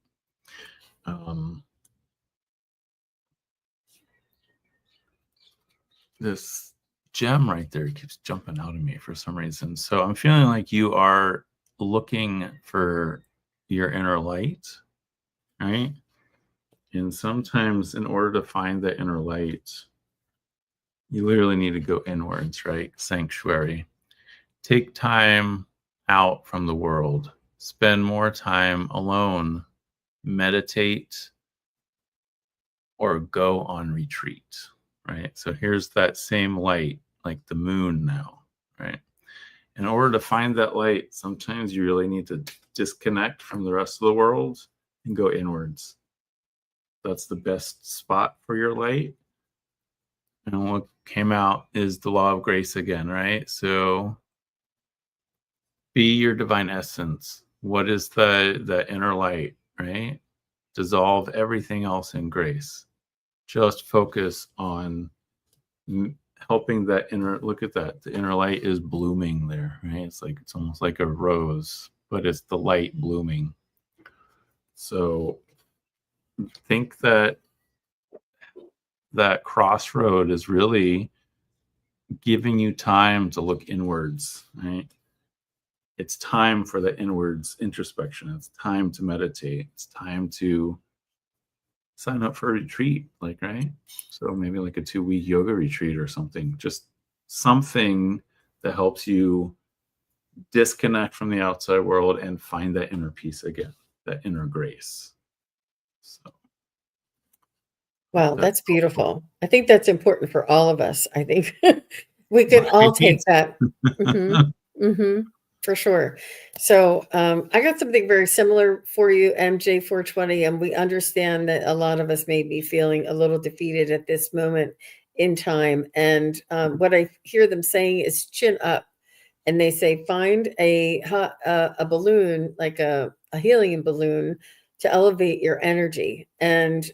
[SPEAKER 1] This gem right there keeps jumping out of me for some reason. So I'm feeling like you are looking for your inner light, right? And sometimes in order to find the inner light, you literally need to go inwards, right? Sanctuary. Take time out from the world. Spend more time alone. Meditate or go on retreat, right? So here's that same light, like the moon now, right? In order to find that light, sometimes you really need to disconnect from the rest of the world and go inwards. That's the best spot for your light. And what came out is the law of grace again, right? So be your divine essence. What is the inner light, right? Dissolve everything else in grace. Just focus on helping that inner, look at that. The inner light is blooming there, right? It's almost like a rose, but it's the light blooming. So think that that crossroad is really giving you time to look inwards, right? It's time for the inwards introspection. It's time to meditate. It's time to sign up for a retreat, like, right? So maybe like a 2-week yoga retreat or something. Just something that helps you disconnect from the outside world and find that inner peace again, that inner grace. So
[SPEAKER 2] Wow, that's beautiful. I think that's important for all of us. I think we can all take that. For sure. So I got something very similar for you, MJ420, and we understand that a lot of us may be feeling a little defeated at this moment in time. And what I hear them saying is chin up. And they say find a balloon, like a helium balloon, to elevate your energy. And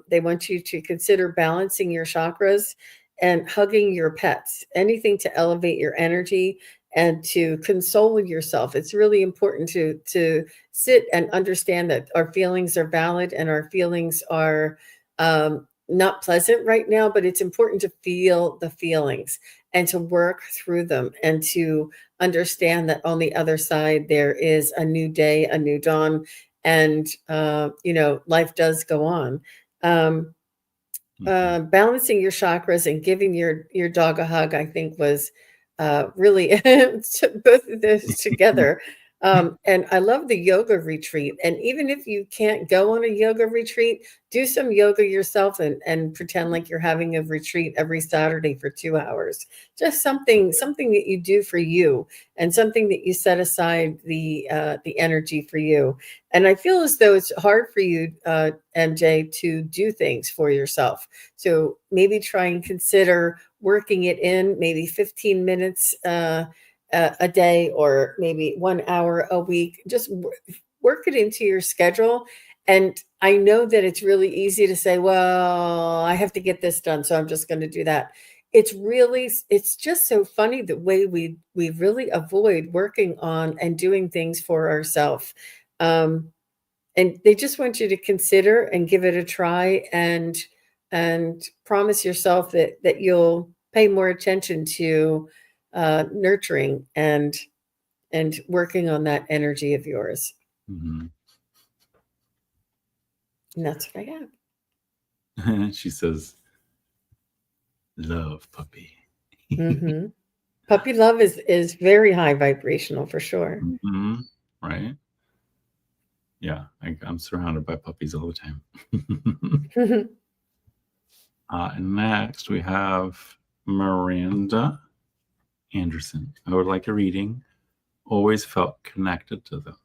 [SPEAKER 2] they want you to consider balancing your chakras and hugging your pets, anything to elevate your energy and to console yourself. It's really important to sit and understand that our feelings are valid and our feelings are not pleasant right now, but it's important to feel the feelings and to work through them and to understand that on the other side there is a new day, a new dawn, and life does go on. Balancing your chakras and giving your dog a hug, I think, was really both of those together. And I love the yoga retreat. And even if you can't go on a yoga retreat, do some yoga yourself and pretend like you're having a retreat every Saturday for 2 hours. Just something that you do for you and something that you set aside the energy for you. And I feel as though it's hard for you, MJ, to do things for yourself. So maybe try and consider working it in, maybe 15 minutes a day or maybe 1 hour a week. Just work it into your schedule. And I know that it's really easy to say, well, I have to get this done, so I'm just going to do that. It's just so funny the way we really avoid working on and doing things for ourselves. And they just want you to consider and give it a try and promise yourself that you'll pay more attention to nurturing and working on that energy of yours. And that's what I
[SPEAKER 1] have. She says, love puppy.
[SPEAKER 2] Puppy love is very high vibrational for sure.
[SPEAKER 1] Right. Yeah, I'm surrounded by puppies all the time. And next we have Miranda Anderson. I would like a reading. Always felt connected to them.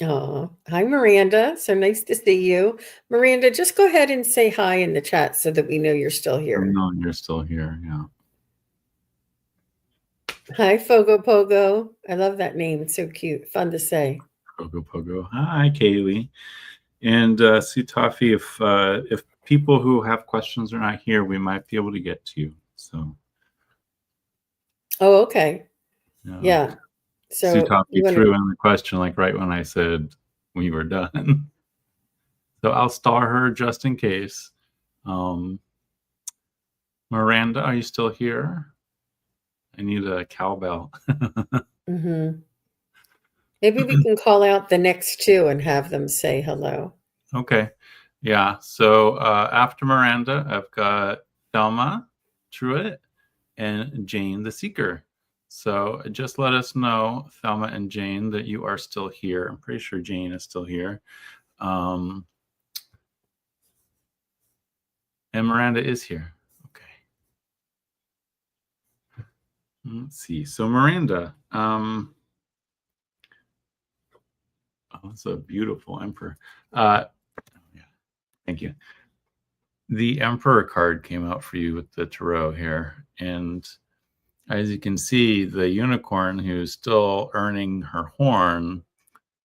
[SPEAKER 2] Oh, hi, Miranda. So nice to see you. Miranda, just go ahead and say hi in the chat so that we know you're still here.
[SPEAKER 1] I know you're still here, yeah.
[SPEAKER 2] Hi, Fogo Pogo. I love that name. It's so cute. Fun to say.
[SPEAKER 1] Fogo Pogo. Hi, Kaylee. And Sutafi, if people who have questions are not here, we might be able to get to you. So.
[SPEAKER 2] Oh, okay. Yeah. So
[SPEAKER 1] Sutafi threw in the question like right when I said we were done. So I'll star her just in case. Miranda, are you still here? I need a cowbell.
[SPEAKER 2] Maybe we can call out the next two and have them say hello.
[SPEAKER 1] Okay. Yeah. So after Miranda, I've got Thelma Truitt and Jane the Seeker. So just let us know, Thelma and Jane, that you are still here. I'm pretty sure Jane is still here. And Miranda is here. Okay. Let's see. So Miranda, oh, it's a beautiful emperor. Yeah. Thank you. The Emperor card came out for you with the tarot here. And as you can see, the unicorn who's still earning her horn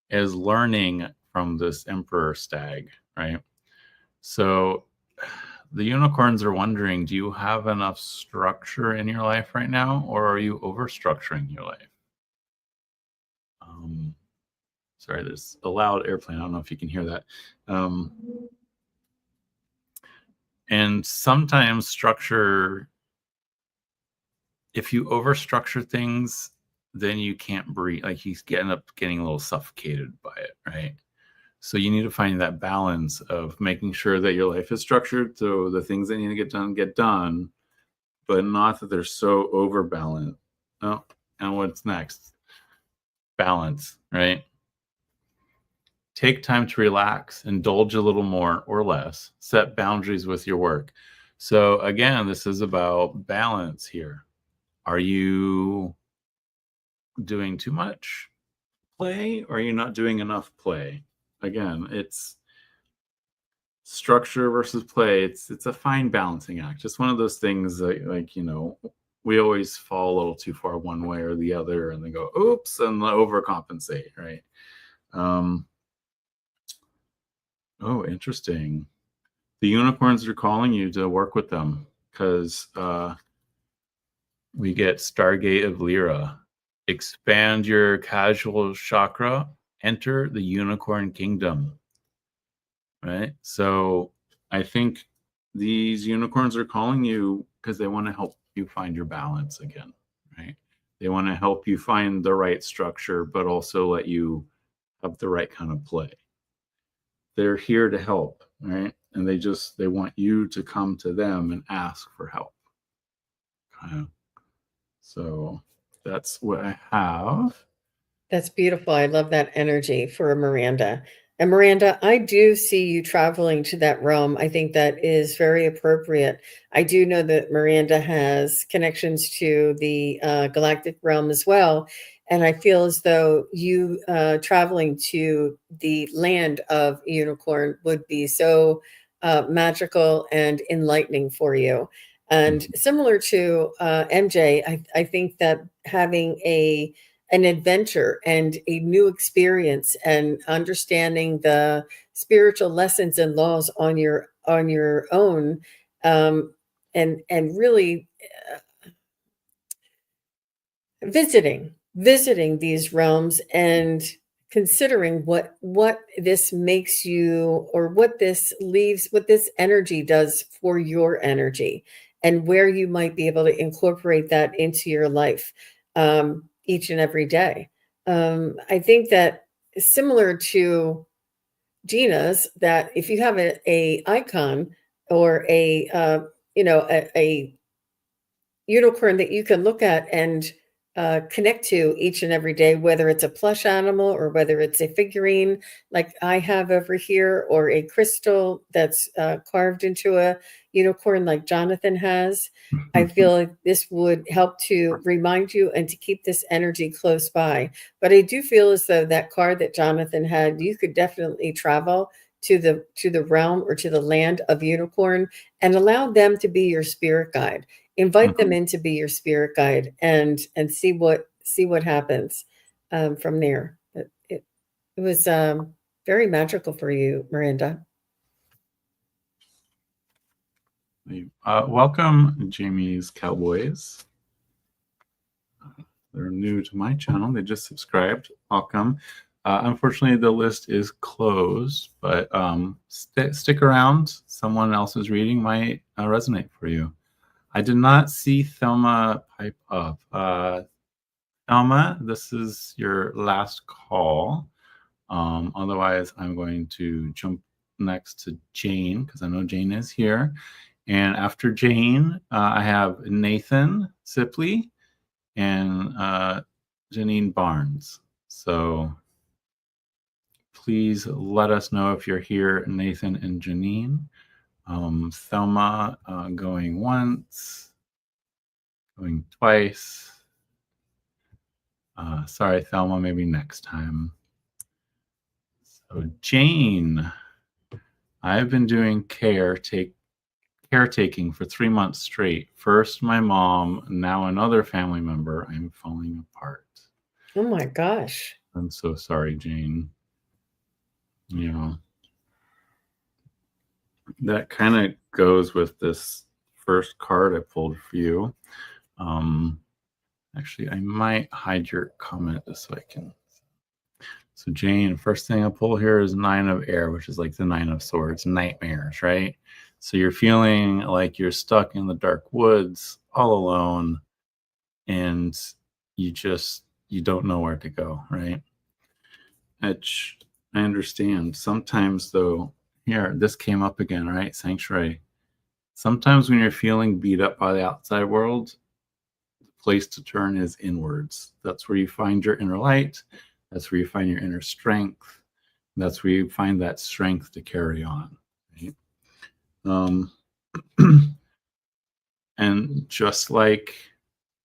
[SPEAKER 1] is learning from this Emperor stag, right? So the unicorns are wondering, do you have enough structure in your life right now, or are you over-structuring your life? Sorry, there's a loud airplane. I don't know if you can hear that. And sometimes structure, if you overstructure things, then you can't breathe. Like you end up getting a little suffocated by it, right? So you need to find that balance of making sure that your life is structured so the things that need to get done, but not that they're so overbalanced. Oh, and what's next? Balance, right? Take time to relax, indulge a little more or less, set boundaries with your work. So again, this is about balance here. Are you doing too much play or are you not doing enough play? Again, it's structure versus play. It's a fine balancing act. Just one of those things that, like, you know, we always fall a little too far one way or the other and then go, oops, and overcompensate, right? Oh, interesting. The unicorns are calling you to work with them because we get Stargate of Lyra. Expand your casual chakra, enter the unicorn kingdom. Right? So I think these unicorns are calling you because they want to help you find your balance again, right? They want to help you find the right structure, but also let you have the right kind of play. They're here to help, right? And they want you to come to them and ask for help. Okay. So that's what I have.
[SPEAKER 2] That's beautiful. I love that energy for Miranda. And Miranda, I do see you traveling to that realm. I think that is very appropriate. I do know that Miranda has connections to the galactic realm as well. And I feel as though you traveling to the land of unicorn would be so magical and enlightening for you. And similar to MJ, I think that having an adventure and a new experience and understanding the spiritual lessons and laws on your own, and really visiting these realms and considering what this makes you, or what this leaves, what this energy does for your energy, and where you might be able to incorporate that into your life each and every day. I think that similar to Gina's, that if you have a icon or a unicorn that you can look at and connect to each and every day, whether it's a plush animal or whether it's a figurine like I have over here, or a crystal that's carved into a unicorn like Jonathan has. I feel like this would help to remind you and to keep this energy close by. But I do feel as though that card that Jonathan had, you could definitely travel to the realm or to the land of unicorn and allow them to be your spirit guide. Invite them in to be your spirit guide, and see what happens from there. It was very magical for you, Miranda.
[SPEAKER 1] Welcome, Jamie's Cowboys. They're new to my channel. They just subscribed. Welcome. Unfortunately, the list is closed, but stick around. Someone else's reading might resonate for you. I did not see Thelma pipe up. Thelma, this is your last call. Otherwise, I'm going to jump next to Jane because I know Jane is here. And after Jane, I have Nathan Sipley and Janine Barnes. So please let us know if you're here, Nathan and Janine. Thelma going once, going twice. Sorry, Thelma, maybe next time. So Jane, I've been doing caretaking for 3 months straight. First my mom, now another family member. I'm falling apart.
[SPEAKER 2] Oh my gosh.
[SPEAKER 1] I'm so sorry, Jane. You know, that kind of goes with this first card I pulled for you. Actually, I might hide your comment just so I can. So Jane, first thing I pull here is 9 of Air, which is like the 9 of Swords, nightmares, right? So you're feeling like you're stuck in the dark woods all alone, and you don't know where to go, right? Which I understand. Sometimes though, here, this came up again, right? Sanctuary. Sometimes when you're feeling beat up by the outside world, the place to turn is inwards. That's where you find your inner light. That's where you find your inner strength. That's where you find that strength to carry on. Right? Um, and just like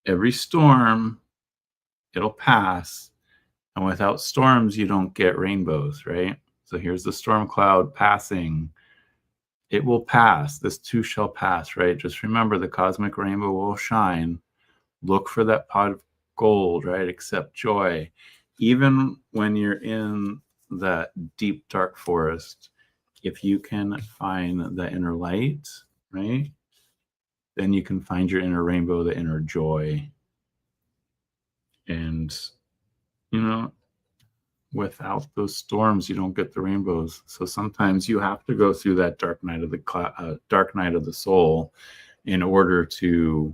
[SPEAKER 1] every storm, it'll pass. And without storms, you don't get rainbows, right? So here's the storm cloud passing. It will pass. This too shall pass, right? Just remember the cosmic rainbow will shine. Look for that pot of gold, right? Accept joy. Even when you're in that deep, dark forest, if you can find the inner light, right? Then you can find your inner rainbow, the inner joy. And, you know, without those storms, you don't get the rainbows. So sometimes you have to go through that dark night of the soul in order to,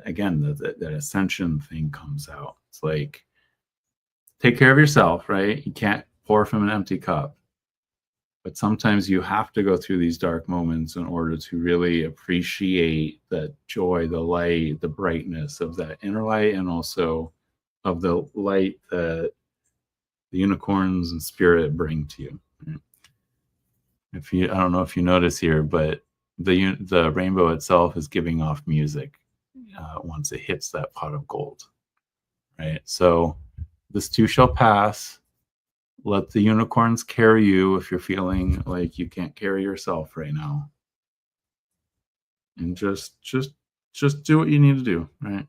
[SPEAKER 1] again, that ascension thing comes out. It's like, take care of yourself, right? You can't pour from an empty cup. But sometimes you have to go through these dark moments in order to really appreciate the joy, the light, the brightness of that inner light, and also of the light that the unicorns and spirit bring to you. I don't know if you notice here, but the rainbow itself is giving off music once it hits that pot of gold, right? So this too shall pass. Let the unicorns carry you if you're feeling like you can't carry yourself right now. And just do what you need to do, right?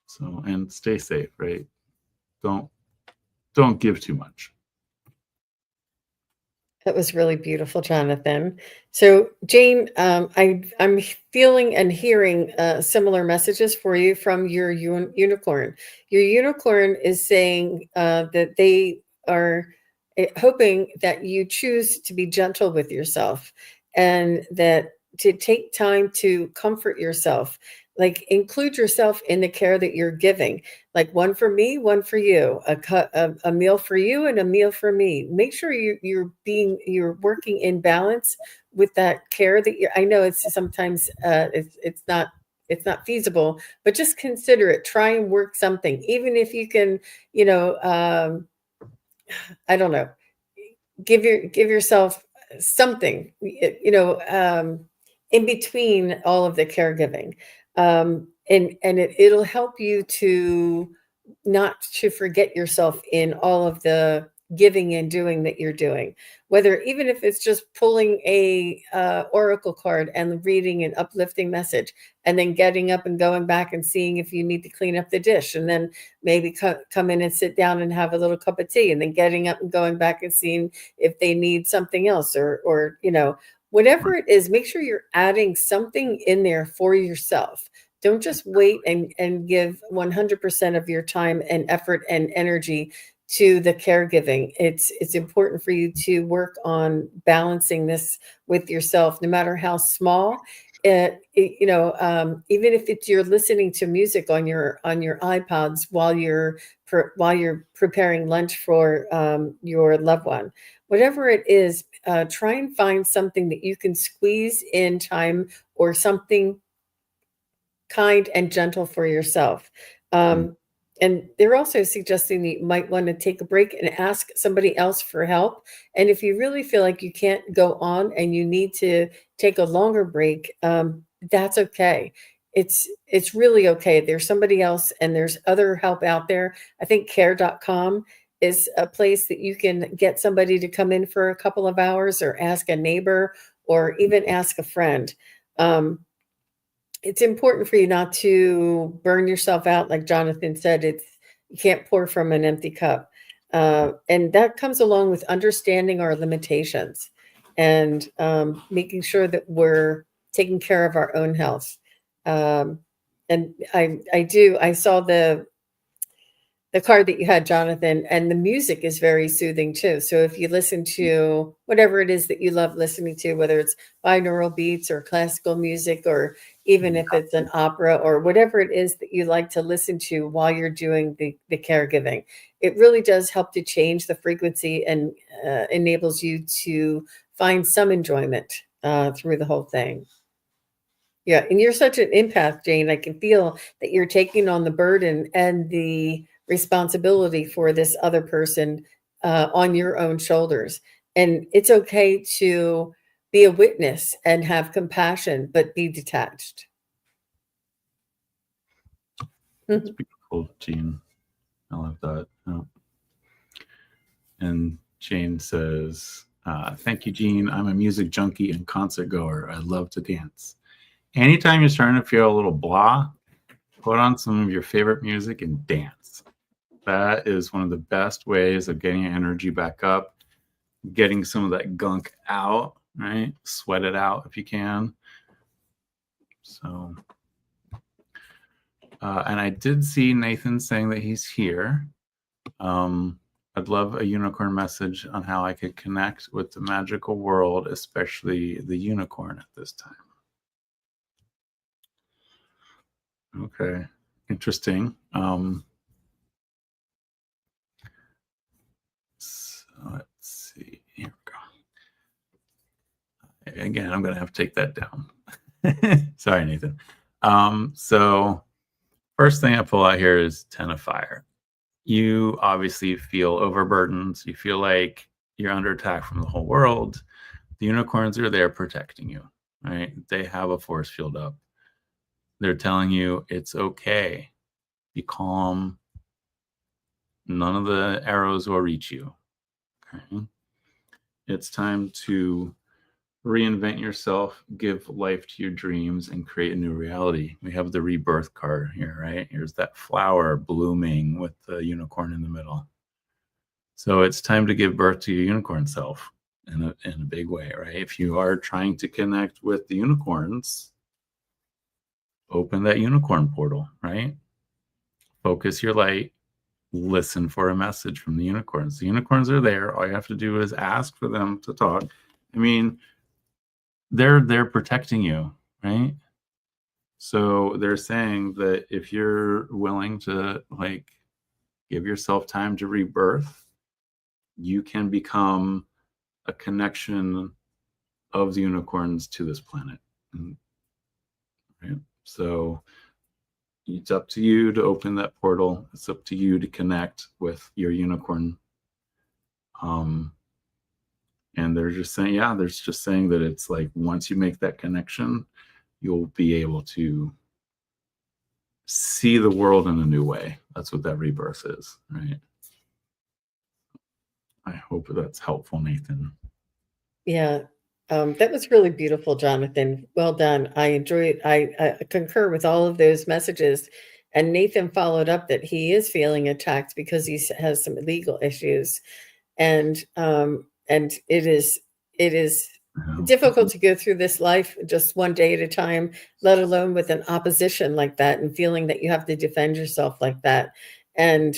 [SPEAKER 1] So, and stay safe, right? Don't give too much.
[SPEAKER 2] That was really beautiful, Jonathan. So, Jane, I'm feeling and hearing similar messages for you from your unicorn. Your unicorn is saying that they are hoping that you choose to be gentle with yourself and that to take time to comfort yourself, like include yourself in the care that you're giving, like one for me, one for you, a meal for you and a meal for me. Make sure you're working in balance with that care that I know it's sometimes it's not feasible, but just consider it. Try and work something, even if you can, you know, I don't know, give yourself something, in between all of the caregiving, and it'll help you to not to forget yourself in all of the giving and doing that you're doing, whether even if it's just pulling a oracle card and reading an uplifting message and then getting up and going back and seeing if you need to clean up the dish, and then maybe come in and sit down and have a little cup of tea, and then getting up and going back and seeing if they need something else, or whatever it is. Make sure you're adding something in there for yourself. Don't just wait and give 100% of your time and effort and energy to the caregiving. It's important for you to work on balancing this with yourself, no matter how small. Even if it's you're listening to music on your iPods while you're preparing lunch for your loved one, whatever it is, try and find something that you can squeeze in time, or something kind and gentle for yourself. And they're also suggesting that you might want to take a break and ask somebody else for help. And if you really feel like you can't go on and you need to take a longer break, that's okay. It's really okay. There's somebody else and there's other help out there. I think care.com is a place that you can get somebody to come in for a couple of hours, or ask a neighbor, or even ask a friend. It's important for you not to burn yourself out. Like Jonathan said, you can't pour from an empty cup. And that comes along with understanding our limitations, and making sure that we're taking care of our own health. And I saw the card that you had, Jonathan, and the music is very soothing too. So if you listen to whatever it is that you love listening to, whether it's binaural beats or classical music, or even if it's an opera or whatever it is that you like to listen to while you're doing the caregiving, it really does help to change the frequency and enables you to find some enjoyment through the whole thing. Yeah, and you're such an empath, Jane. I can feel that you're taking on the burden and the responsibility for this other person on your own shoulders. And it's okay to be a witness and have compassion, but be detached.
[SPEAKER 1] It's beautiful, Jean. I love that. Oh. And Jane says, thank you, Jean. I'm a music junkie and concert goer. I love to dance. Anytime you're starting to feel a little blah, put on some of your favorite music and dance. That is one of the best ways of getting your energy back up, getting some of that gunk out, right? Sweat it out if you can. So, and I did see Nathan saying that he's here. I'd love a unicorn message on how I could connect with the magical world, especially the unicorn at this time. Okay, interesting. So let's see. Here we go. Again, I'm going to have to take that down. Sorry, Nathan. So first thing I pull out here is 10 of Fire. You obviously feel overburdened. You feel like you're under attack from the whole world. The unicorns are there protecting you, right? They have a force field up. They're telling you it's okay. Be calm. None of the arrows will reach you. Okay. It's time to reinvent yourself, give life to your dreams, and create a new reality. We have the rebirth card here, right? Here's that flower blooming with the unicorn in the middle. So it's time to give birth to your unicorn self in a big way, right? If you are trying to connect with the unicorns, open that unicorn portal, right? Focus your light, listen for a message from the unicorns. The unicorns are there. All you have to do is ask for them to talk. I mean, they're protecting you, right? So they're saying that if you're willing to like give yourself time to rebirth, you can become a connection of the unicorns to this planet. Right? So it's up to you to open that portal. It's up to you to connect with your unicorn. And they're just saying, that it's like once you make that connection, you'll be able to see the world in a new way. That's what that rebirth is, right? I hope that's helpful, Nathan.
[SPEAKER 2] Yeah, that was really beautiful, Jonathan. Well done. I enjoyed. I concur with all of those messages. And Nathan followed up that he is feeling attacked because he has some legal issues, and it is difficult to go through this life just one day at a time, let alone with an opposition like that and feeling that you have to defend yourself like that. And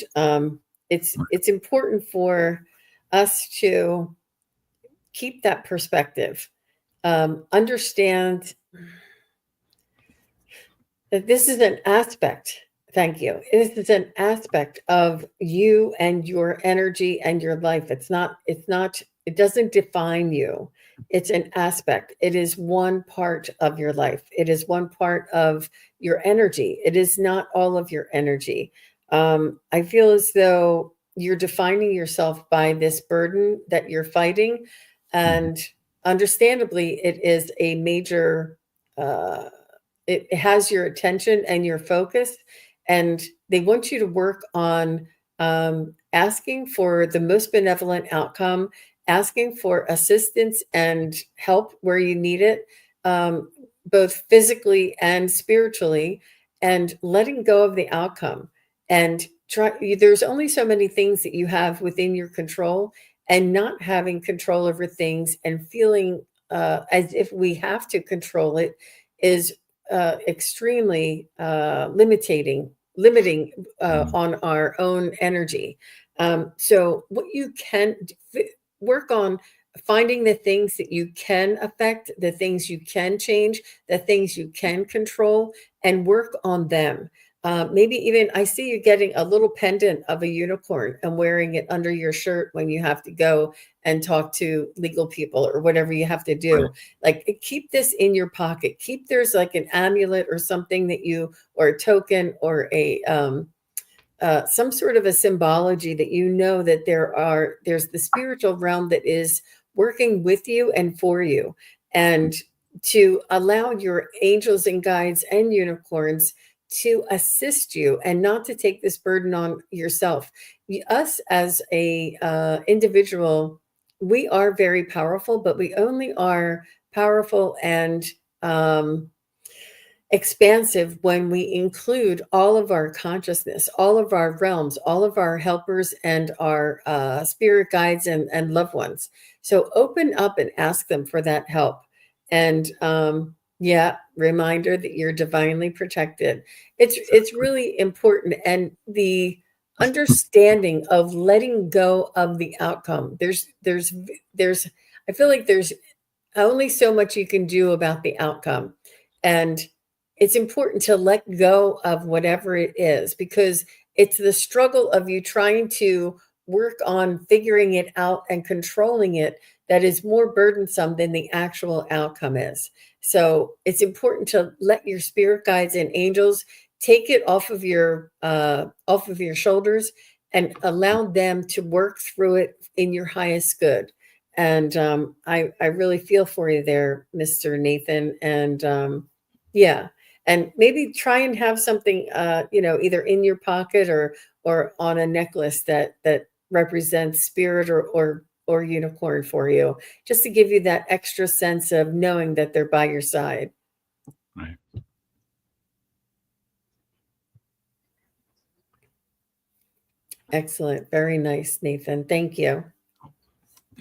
[SPEAKER 2] it's important for us to keep that perspective. Understand that this is an aspect. Thank you. This is an aspect of you and your energy and your life. It doesn't define you. It's an aspect. It is one part of your life. It is one part of your energy. It is not all of your energy. I feel as though you're defining yourself by this burden that you're fighting. And understandably, it is a major, it has your attention and your focus. And they want you to work on asking for the most benevolent outcome, asking for assistance and help where you need it, both physically and spiritually, and letting go of the outcome. And there's only so many things that you have within your control, and not having control over things and feeling as if we have to control it is extremely limiting limiting on our own energy. So what you can work on, finding the things that you can affect, the things you can change, the things you can control, and work on them. Maybe even, I see you getting a little pendant of a unicorn and wearing it under your shirt when you have to go and talk to legal people or whatever you have to do.
[SPEAKER 1] Right.
[SPEAKER 2] Like, keep this in your pocket. Keep, there's like an amulet or something that you, or a token, or a some sort of a symbology that you know that there's the spiritual realm that is working with you and for you, and to allow your angels and guides and unicorns to assist you, and not to take this burden on yourself. Us as a individual, we are very powerful, but we only are powerful and expansive when we include all of our consciousness, all of our realms, all of our helpers, and our spirit guides and loved ones. So open up and ask them for that help. And yeah, reminder that you're divinely protected. It's really important. And the understanding of letting go of the outcome. I feel like there's only so much you can do about the outcome. And it's important to let go of whatever it is, because it's the struggle of you trying to work on figuring it out and controlling it that is more burdensome than the actual outcome is. So it's important to let your spirit guides and angels take it off of your shoulders, and allow them to work through it in your highest good. And I really feel for you there, Mr. Nathan. And yeah, and maybe try and have something, either in your pocket or on a necklace that represents spirit or unicorn for you, just to give you that extra sense of knowing that they're by your side.
[SPEAKER 1] Right.
[SPEAKER 2] Excellent. Very nice, Nathan. Thank you.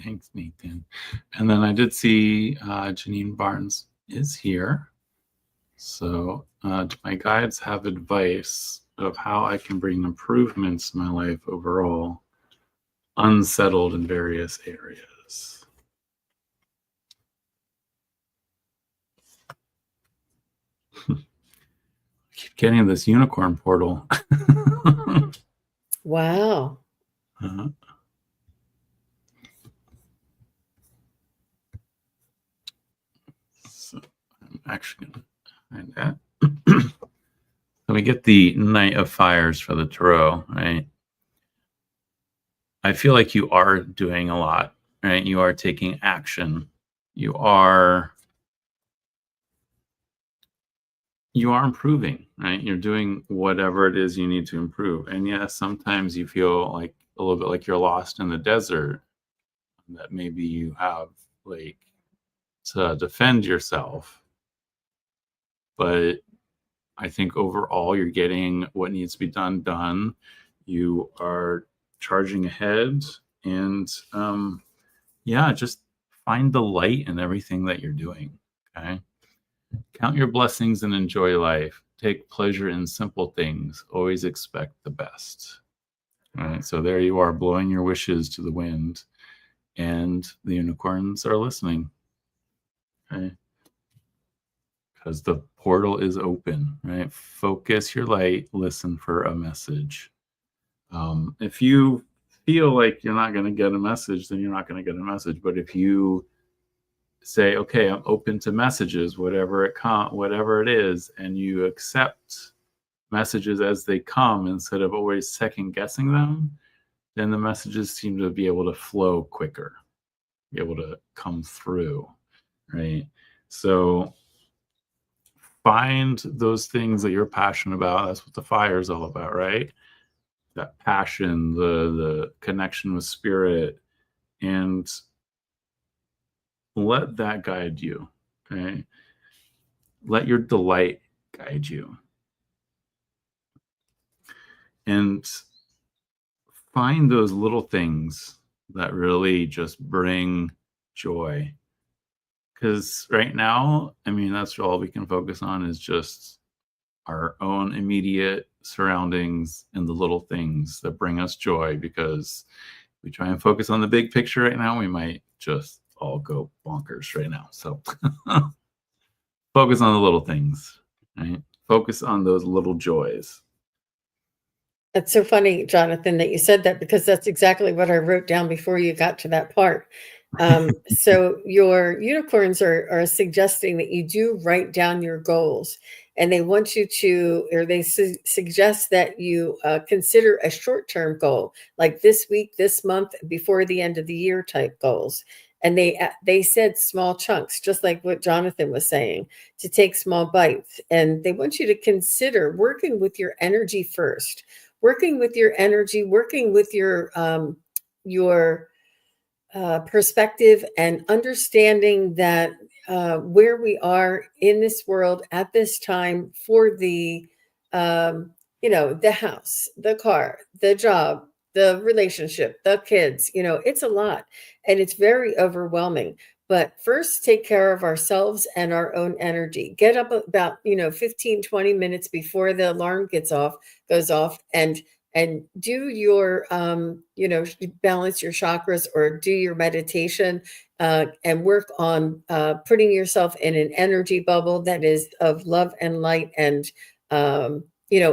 [SPEAKER 1] Thanks, Nathan. And then I did see Janine Barnes is here. So do my guides have advice of how I can bring improvements in my life overall, unsettled in various areas? Keep getting this unicorn portal.
[SPEAKER 2] Wow.
[SPEAKER 1] So I'm actually going to find that. So we get the Knight of Fires for the Tarot, right? I feel like you are doing a lot, right? You are taking action. You are improving, right? You're doing whatever it is you need to improve. And yes, sometimes you feel like a little bit like you're lost in the desert, that maybe you have like to defend yourself. But I think overall you're getting what needs to be done. You are charging ahead, and just find the light in everything that you're doing. Okay. Count your blessings and enjoy life. Take pleasure in simple things. Always expect the best. All right. So there you are, blowing your wishes to the wind, and the unicorns are listening. Okay. Because the portal is open, right? Focus your light, listen for a message. If you feel like you're not going to get a message, then you're not going to get a message. But if you say, okay, I'm open to messages, whatever it is, and you accept messages as they come instead of always second guessing them, then the messages seem to be able to flow quicker, be able to come through, right? So find those things that you're passionate about. That's what the fire is all about, right? That passion, the connection with spirit, and let that guide you. Okay. Let your delight guide you. And find those little things that really just bring joy. Because right now, I mean, that's all we can focus on is just our own immediate surroundings and the little things that bring us joy, because we try and focus on the big picture right now, we might just all go bonkers right now. So focus on the little things, right? Focus on those little joys.
[SPEAKER 2] That's so funny, Jonathan, that you said that, because that's exactly what I wrote down before you got to that part. So your unicorns are suggesting that you do write down your goals, and they want you to, or they suggest that you consider a short-term goal, like this week, this month, before the end of the year type goals. And they said small chunks, just like what Jonathan was saying, to take small bites. And they want you to consider working with your energy first, working with your energy, working with your perspective, and understanding that where we are in this world at this time, for the the house, the car, the job, the relationship, the kids, it's a lot, and it's very overwhelming. But first, take care of ourselves and our own energy. Get up about 15-20 minutes before the alarm goes off, and do your balance your chakras, or do your meditation, and work on putting yourself in an energy bubble that is of love and light, and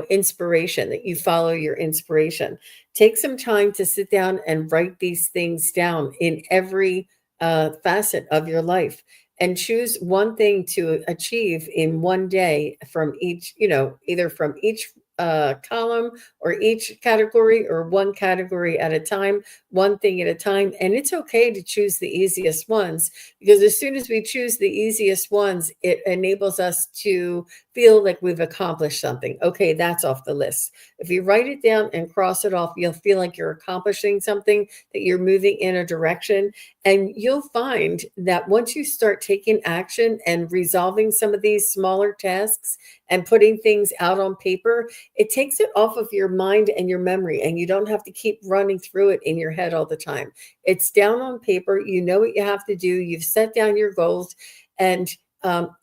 [SPEAKER 2] inspiration, that you follow your inspiration. Take some time to sit down and write these things down in every facet of your life, and choose one thing to achieve in one day from each, either from each column, or each category, or one category at a time, one thing at a time. And it's okay to choose the easiest ones, because as soon as we choose the easiest ones, it enables us to feel like we've accomplished something. Okay, that's off the list. If you write it down and cross it off, you'll feel like you're accomplishing something, that you're moving in a direction. And you'll find that once you start taking action and resolving some of these smaller tasks and putting things out on paper, it takes it off of your mind and your memory, and you don't have to keep running through it in your head all the time. It's down on paper. You know what you have to do. You've set down your goals, and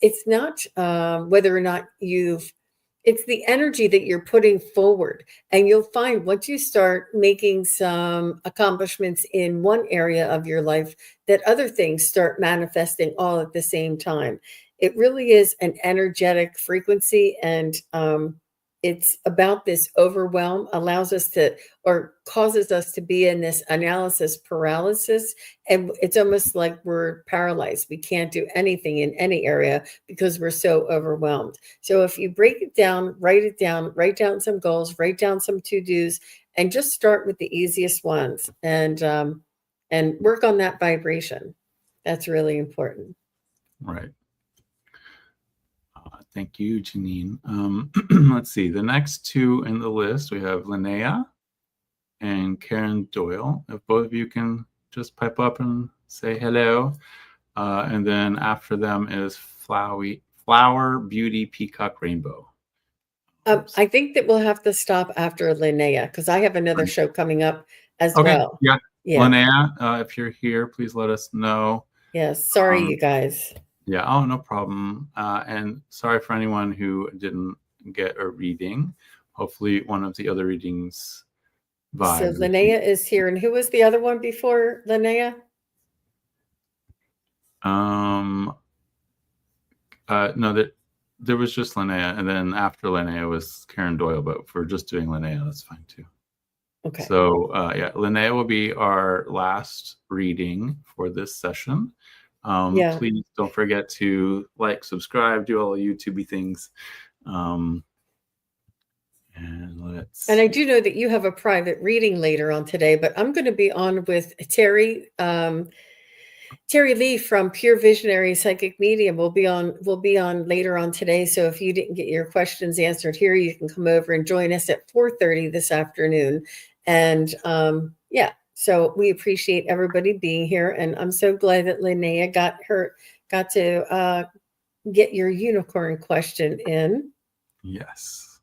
[SPEAKER 2] it's not whether or not it's the energy that you're putting forward. And you'll find, once you start making some accomplishments in one area of your life, that other things start manifesting all at the same time. It really is an energetic frequency, and it's about this overwhelm, allows us to, or causes us to be in this analysis paralysis. And it's almost like we're paralyzed. We can't do anything in any area because we're so overwhelmed. So if you break it down, write down some goals, write down some to-dos, and just start with the easiest ones, and work on that vibration. That's really important.
[SPEAKER 1] Right. Thank you, Janine. Let's see. The next two in the list, we have Linnea and Karen Doyle. If both of you can just pipe up and say hello. And then after them is Flower Beauty Peacock Rainbow.
[SPEAKER 2] I think that we'll have to stop after Linnea, because I have another show coming up as well.
[SPEAKER 1] Yeah. Linnea, if you're here, please let us know.
[SPEAKER 2] Yes. Sorry, you guys.
[SPEAKER 1] Yeah. Oh, no problem. And sorry for anyone who didn't get a reading. Hopefully one of the other readings vibes.
[SPEAKER 2] So Linnea is here. And who was the other one before Linnea?
[SPEAKER 1] No, there was just Linnea, and then after Linnea was Karen Doyle, but if we're just doing Linnea, that's fine too.
[SPEAKER 2] Okay.
[SPEAKER 1] So Linnea will be our last reading for this session. Please don't forget to like, subscribe, do all the YouTubey things. And
[SPEAKER 2] I do know that you have a private reading later on today, but I'm going to be on with Terry Lee from Pure Visionary Psychic Medium. Will be on later on today. So if you didn't get your questions answered here, you can come over and join us at 4:30 this afternoon. And so we appreciate everybody being here, and I'm so glad that Linnea got to get your unicorn question in.
[SPEAKER 1] Yes,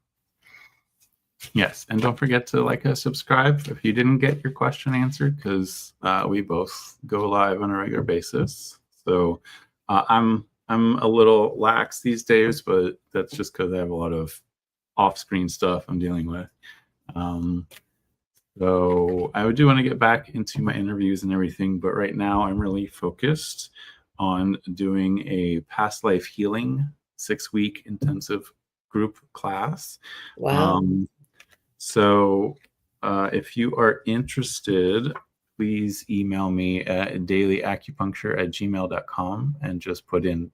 [SPEAKER 1] and don't forget to like and subscribe if you didn't get your question answered, because we both go live on a regular basis. So I'm a little lax these days, but that's just because I have a lot of off-screen stuff I'm dealing with. So I do want to get back into my interviews and everything, but right now I'm really focused on doing a past life healing 6-week intensive group class.
[SPEAKER 2] Wow.
[SPEAKER 1] So if you are interested, please email me at dailyacupuncture@gmail.com and just put in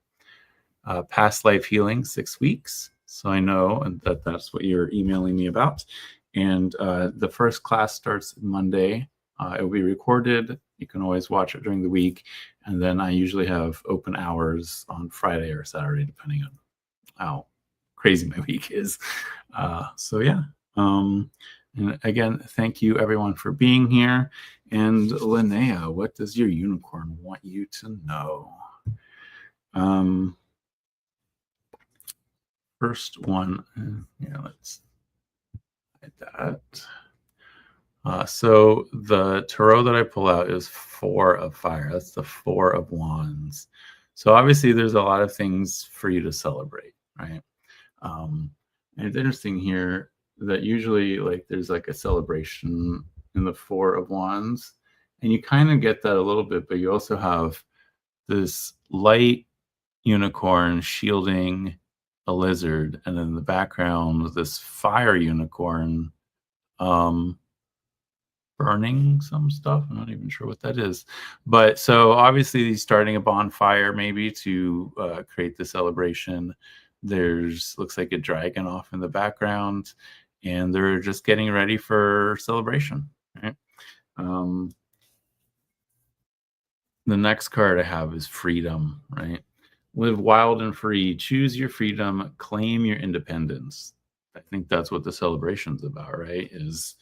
[SPEAKER 1] past life healing 6 weeks. So I know that that's what you're emailing me about. And the first class starts Monday. It will be recorded. You can always watch it during the week. And then I usually have open hours on Friday or Saturday, depending on how crazy my week is. So yeah. And again, thank you everyone for being here. And Linnea, what does your unicorn want you to know? First one, yeah, let's hide that. So the tarot that I pull out is 4 of fire. That's the 4 of wands. So obviously there's a lot of things for you to celebrate, right? And it's interesting here that usually like there's like a celebration in the 4 of wands, and you kind of get that a little bit, but you also have this light unicorn shielding a lizard, and then in the background this fire unicorn burning some stuff. I'm not even sure what that is, but so obviously he's starting a bonfire maybe to create the celebration. There's looks like a dragon off in the background, and they're just getting ready for celebration, right? The next card I have is freedom, right? Live wild and free, choose your freedom, claim your independence. I think that's what the celebration's about, right? Is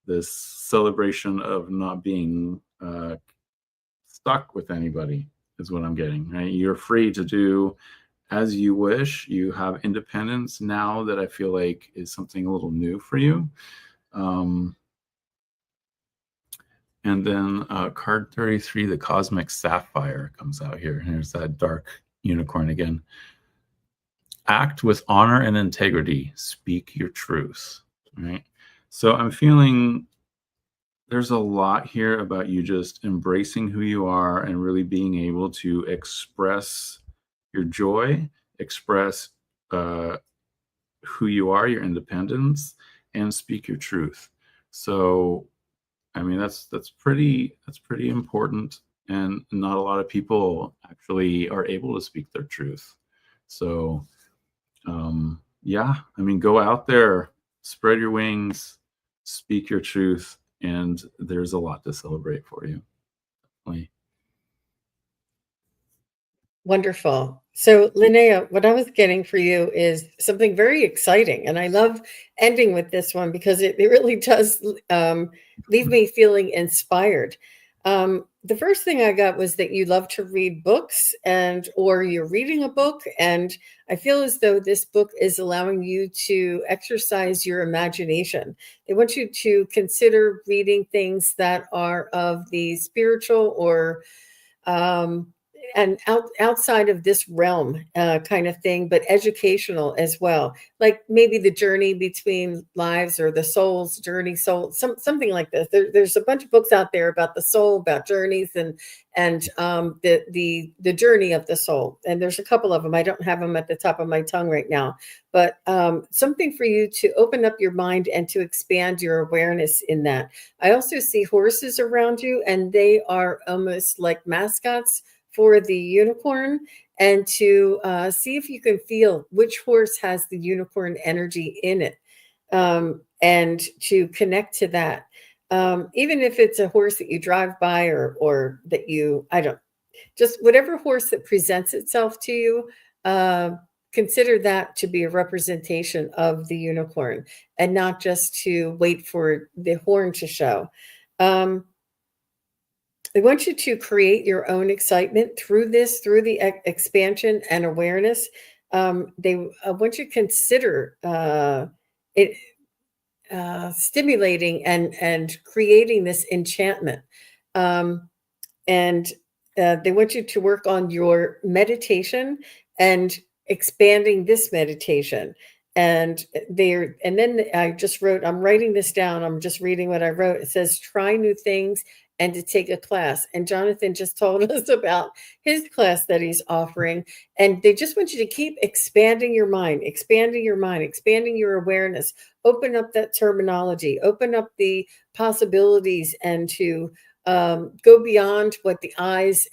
[SPEAKER 1] this celebration of not being stuck with anybody is what I'm getting, right? You're free to do as you wish. You have independence now, that I feel like is something a little new for you. And then card 33, the Cosmic Sapphire, comes out here. And there's that dark unicorn again. Act with honor and integrity. Speak your truth, right? So I'm feeling there's a lot here about you just embracing who you are and really being able to express your joy, express who you are, your independence, and speak your truth. So I mean, that's pretty important, and not a lot of people actually are able to speak their truth. So, yeah, I mean, go out there, spread your wings, speak your truth, and there's a lot to celebrate for you. Definitely.
[SPEAKER 2] Wonderful. So, Linnea, what I was getting for you is something very exciting. And I love ending with this one because it really does leave me feeling inspired. The first thing I got was that you love to read books, and or you're reading a book. And I feel as though this book is allowing you to exercise your imagination. They want you to consider reading things that are of the spiritual or and outside of this realm kind of thing, but educational as well. Like maybe the journey between lives, or the soul's journey, something like this. There's a bunch of books out there about the soul, about journeys, and the journey of the soul. And there's a couple of them. I don't have them at the top of my tongue right now, but something for you to open up your mind and to expand your awareness in that. I also see horses around you, and they are almost like mascots for the unicorn, and to see if you can feel which horse has the unicorn energy in it, and to connect to that. Even if it's a horse that you drive by, or that you, I don't, just whatever horse that presents itself to you, consider that to be a representation of the unicorn, and not just to wait for the horn to show. I want you to create your own excitement through this, through the expansion and awareness. They want you to consider it stimulating and creating this enchantment. And they want you to work on your meditation and expanding this meditation. And then I just wrote, I'm writing this down. I'm just reading what I wrote. It says, try new things and to take a class. And Jonathan just told us about his class that he's offering. And they just want you to keep expanding your mind, expanding your mind, expanding your awareness, open up that terminology, open up the possibilities, and to go beyond what the eyes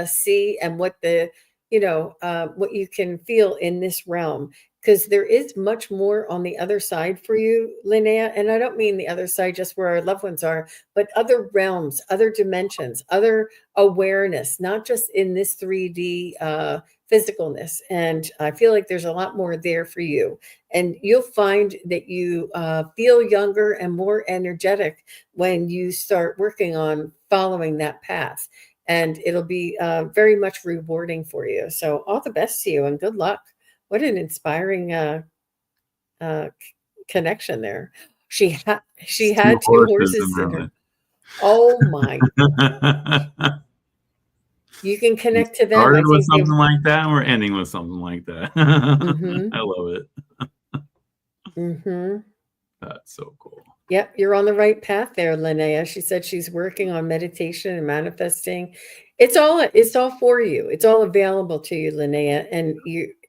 [SPEAKER 2] see and what what you can feel in this realm, because there is much more on the other side for you, Linnea. And I don't mean the other side just where our loved ones are, but other realms, other dimensions, other awareness, not just in this 3D physicalness. And I feel like there's a lot more there for you. And you'll find that you feel younger and more energetic when you start working on following that path. And it'll be very much rewarding for you. So all the best to you and good luck. What an inspiring connection there. She had two horses in her. Oh my! You can connect to them.
[SPEAKER 1] Started with something like that, and we're ending with something like that. I love it. That's so cool.
[SPEAKER 2] Yep, you're on the right path there, Linnea. She said she's working on meditation and manifesting. It's all for you. It's all available to you, Linnea.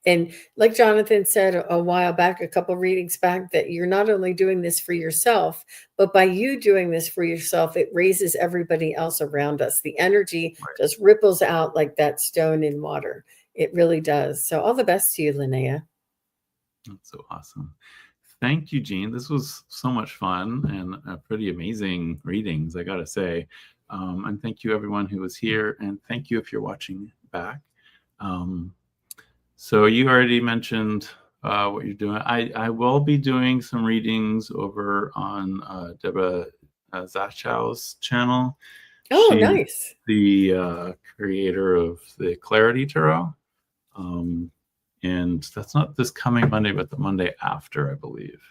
[SPEAKER 2] And like Jonathan said a while back, a couple readings back, that you're not only doing this for yourself, but by you doing this for yourself, it raises everybody else around us. The energy just ripples out like that stone in water. It really does. So all the best to you, Linnea.
[SPEAKER 1] That's so awesome. Thank you, Jean. This was so much fun and pretty amazing readings, I gotta say. And thank you everyone who was here, and thank you if you're watching back. So you already mentioned what you're doing. I will be doing some readings over on Deborah Zachow's channel.
[SPEAKER 2] Oh,
[SPEAKER 1] She's
[SPEAKER 2] nice.
[SPEAKER 1] The creator of the Clarity Tarot. And that's not this coming Monday, but the Monday after, I believe.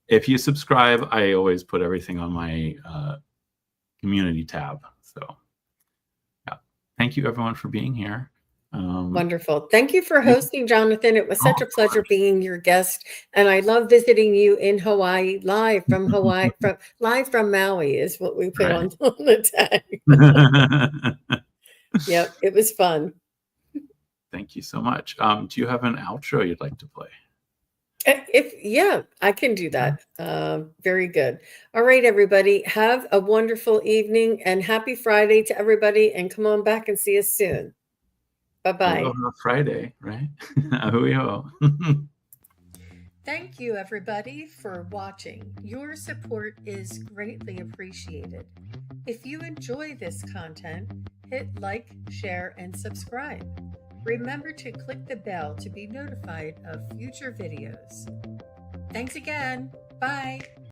[SPEAKER 1] If you subscribe, I always put everything on my community tab. So, yeah. Thank you, everyone, for being here.
[SPEAKER 2] Wonderful. Thank you for hosting, Jonathan. It was such a pleasure being your guest. And I love visiting you in Hawaii, live from Hawaii, live from Maui is what we put on the tag. Yep, it was fun.
[SPEAKER 1] Thank you so much. Do you have an outro you'd like to play?
[SPEAKER 2] Yeah, I can do that. Very good. All right, everybody. Have a wonderful evening and happy Friday to everybody. And come on back and see us soon. Bye-bye.
[SPEAKER 1] Aloha Friday, right? Ahuiho.
[SPEAKER 2] Thank you, everybody, for watching. Your support is greatly appreciated. If you enjoy this content, hit like, share, and subscribe. Remember to click the bell to be notified of future videos. Thanks again. Bye.